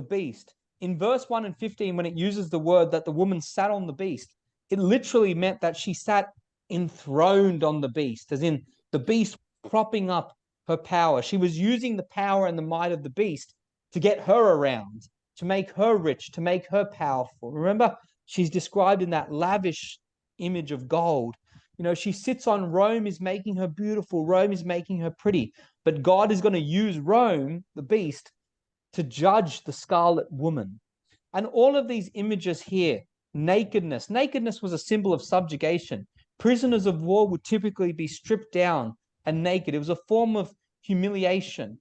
beast. In verse 1 and 15, when it uses the word that the woman sat on the beast, it literally meant that she sat enthroned on the beast, as in the beast propping up her power. She was using the power and the might of the beast to get her around, to make her rich, to make her powerful. Remember, she's described in that lavish image of gold. You know, she sits on Rome, is making her beautiful. Rome is making her pretty. But God is going to use Rome, the beast, to judge the scarlet woman. And all of these images here, nakedness. Nakedness was a symbol of subjugation. Prisoners of war would typically be stripped down and naked. It was a form of humiliation.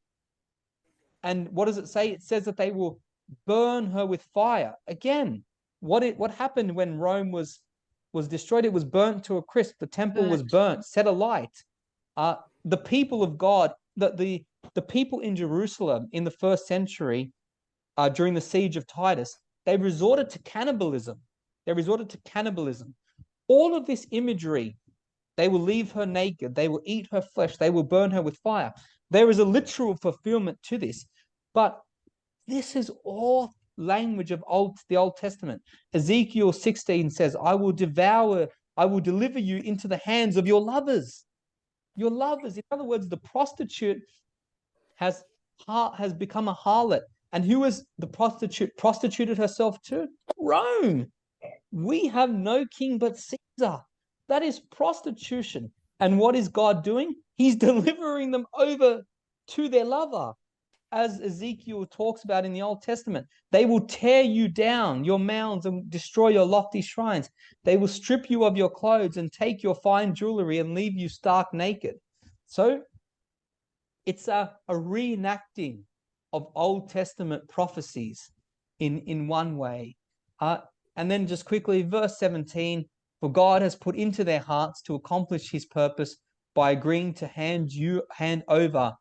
And what does it say? It says that they will burn her with fire. Again, what happened when Rome was destroyed? It was burnt to a crisp. The temple was burnt, set alight. The people of God, the people in Jerusalem in the first century, during the siege of Titus, they resorted to cannibalism. All of this imagery, they will leave her naked, they will eat her flesh, they will burn her with fire. There is a literal fulfillment to this, but this is all language of the Old Testament. Ezekiel 16 says, I will deliver you into the hands of your lovers. Your lovers. In other words, the prostitute has become a harlot. And who is the prostitute prostituted herself to? Rome. We have no king but Caesar. That is prostitution. And what is God doing? He's delivering them over to their lover. As Ezekiel talks about in the Old Testament, they will tear you down, your mounds, and destroy your lofty shrines. They will strip you of your clothes and take your fine jewelry and leave you stark naked. So it's a reenacting of Old Testament prophecies in one way. And then just quickly, verse 17, for God has put into their hearts to accomplish his purpose by agreeing to hand over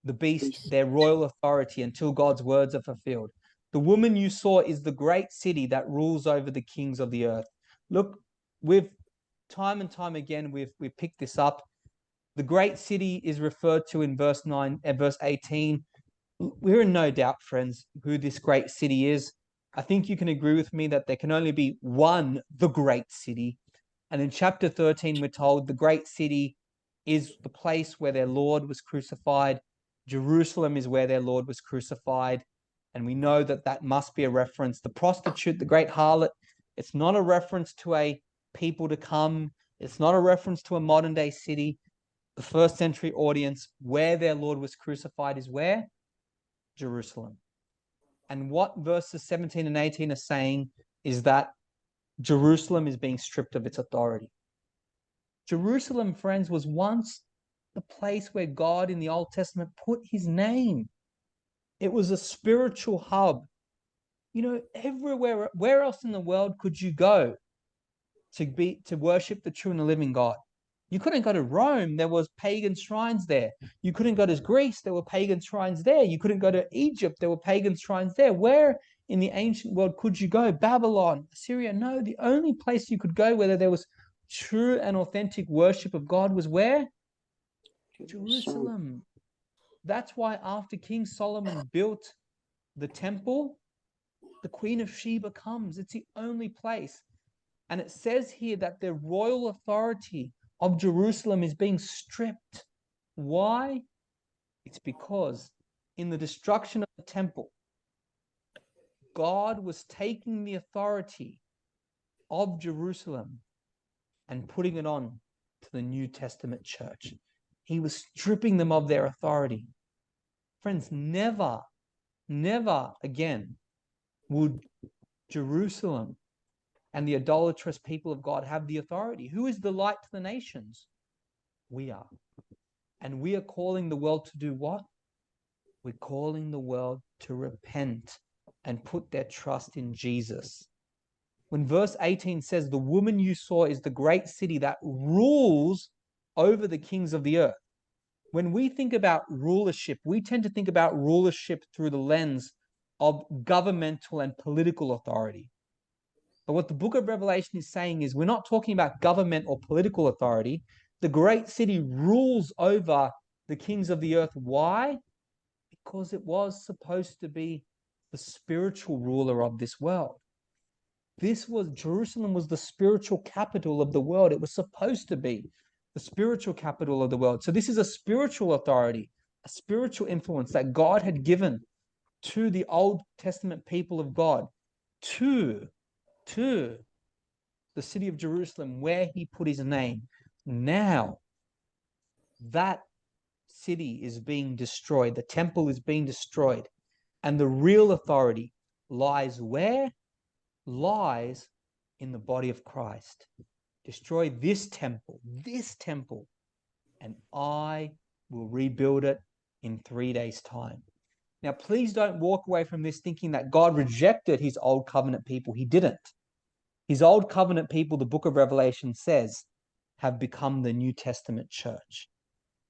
the beast their royal authority until God's words are fulfilled. The woman you saw is the great city that rules over the kings of the earth. Look, we've time and time again, we've picked this up. The great city is referred to in verse 9 and verse 18. We're in no doubt, friends, who this great city is. I think you can agree with me that there can only be one, the great city. And in chapter 13, we're told the great city is the place where their Lord was crucified. Jerusalem is where their Lord was crucified. And we know that that must be a reference. The prostitute, the great harlot, it's not a reference to a people to come. It's not a reference to a modern day city. The first century audience, where their Lord was crucified is where? Jerusalem. And what verses 17 and 18 are saying is that Jerusalem is being stripped of its authority. Jerusalem, friends, was once the place where God in the Old Testament put his name. It was a spiritual hub. You know, everywhere, where else in the world could you go to worship the true and the living God? You couldn't go to Rome, there was pagan shrines there. You couldn't go to Greece, there were pagan shrines there. You couldn't go to Egypt, there were pagan shrines there. Where in the ancient world could you go? Babylon, Assyria? No, the only place you could go where there was true and authentic worship of God was where? Jerusalem. That's why after King Solomon built the temple, the Queen of Sheba comes. It's the only place. And it says here that the royal authority of Jerusalem is being stripped. Why? It's because in the destruction of the temple, God was taking the authority of Jerusalem and putting it on to the New Testament church. He was stripping them of their authority. Friends, never, never again would Jerusalem and the idolatrous people of God have the authority. Who is the light to the nations? We are. And we are calling the world to do what? We're calling the world to repent and put their trust in Jesus. When verse 18 says, the woman you saw is the great city that rules over the kings of the earth. When we think about rulership, we tend to think about rulership through the lens of governmental and political authority. But what the book of Revelation is saying is we're not talking about government or political authority. The great city rules over the kings of the earth. Why? Because it was supposed to be the spiritual ruler of this world. Jerusalem was the spiritual capital of the world. It was supposed to be the spiritual capital of the world. So this is a spiritual authority, a spiritual influence that God had given to the Old Testament people of God, to the city of Jerusalem, where he put his name. Now, that city is being destroyed. The temple is being destroyed. And the real authority lies where? Lies in the body of Christ. Destroy this temple, and I will rebuild it in 3 days' time. Now, please don't walk away from this thinking that God rejected his old covenant people. He didn't. His old covenant people, the book of Revelation says, have become the New Testament church.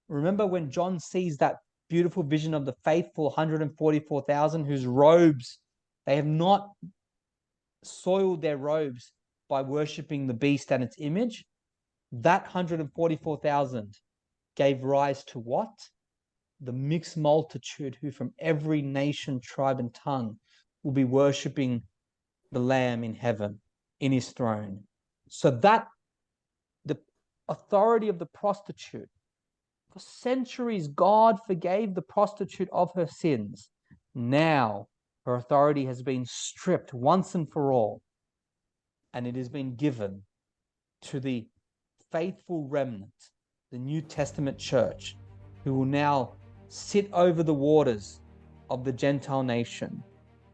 Remember when John sees that beautiful vision of the faithful 144,000 whose robes, they have not soiled their robes by worshipping the beast and its image? That 144,000 gave rise to what? The mixed multitude who from every nation, tribe, and tongue will be worshipping the Lamb in heaven, in his throne. So that the authority of the prostitute, for centuries, God forgave the prostitute of her sins. Now her authority has been stripped once and for all, and it has been given to the faithful remnant, the New Testament church, who will now sit over the waters of the Gentile nation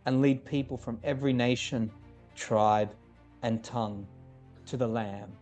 and lead people from every nation, tribe, and tongue to the Lamb.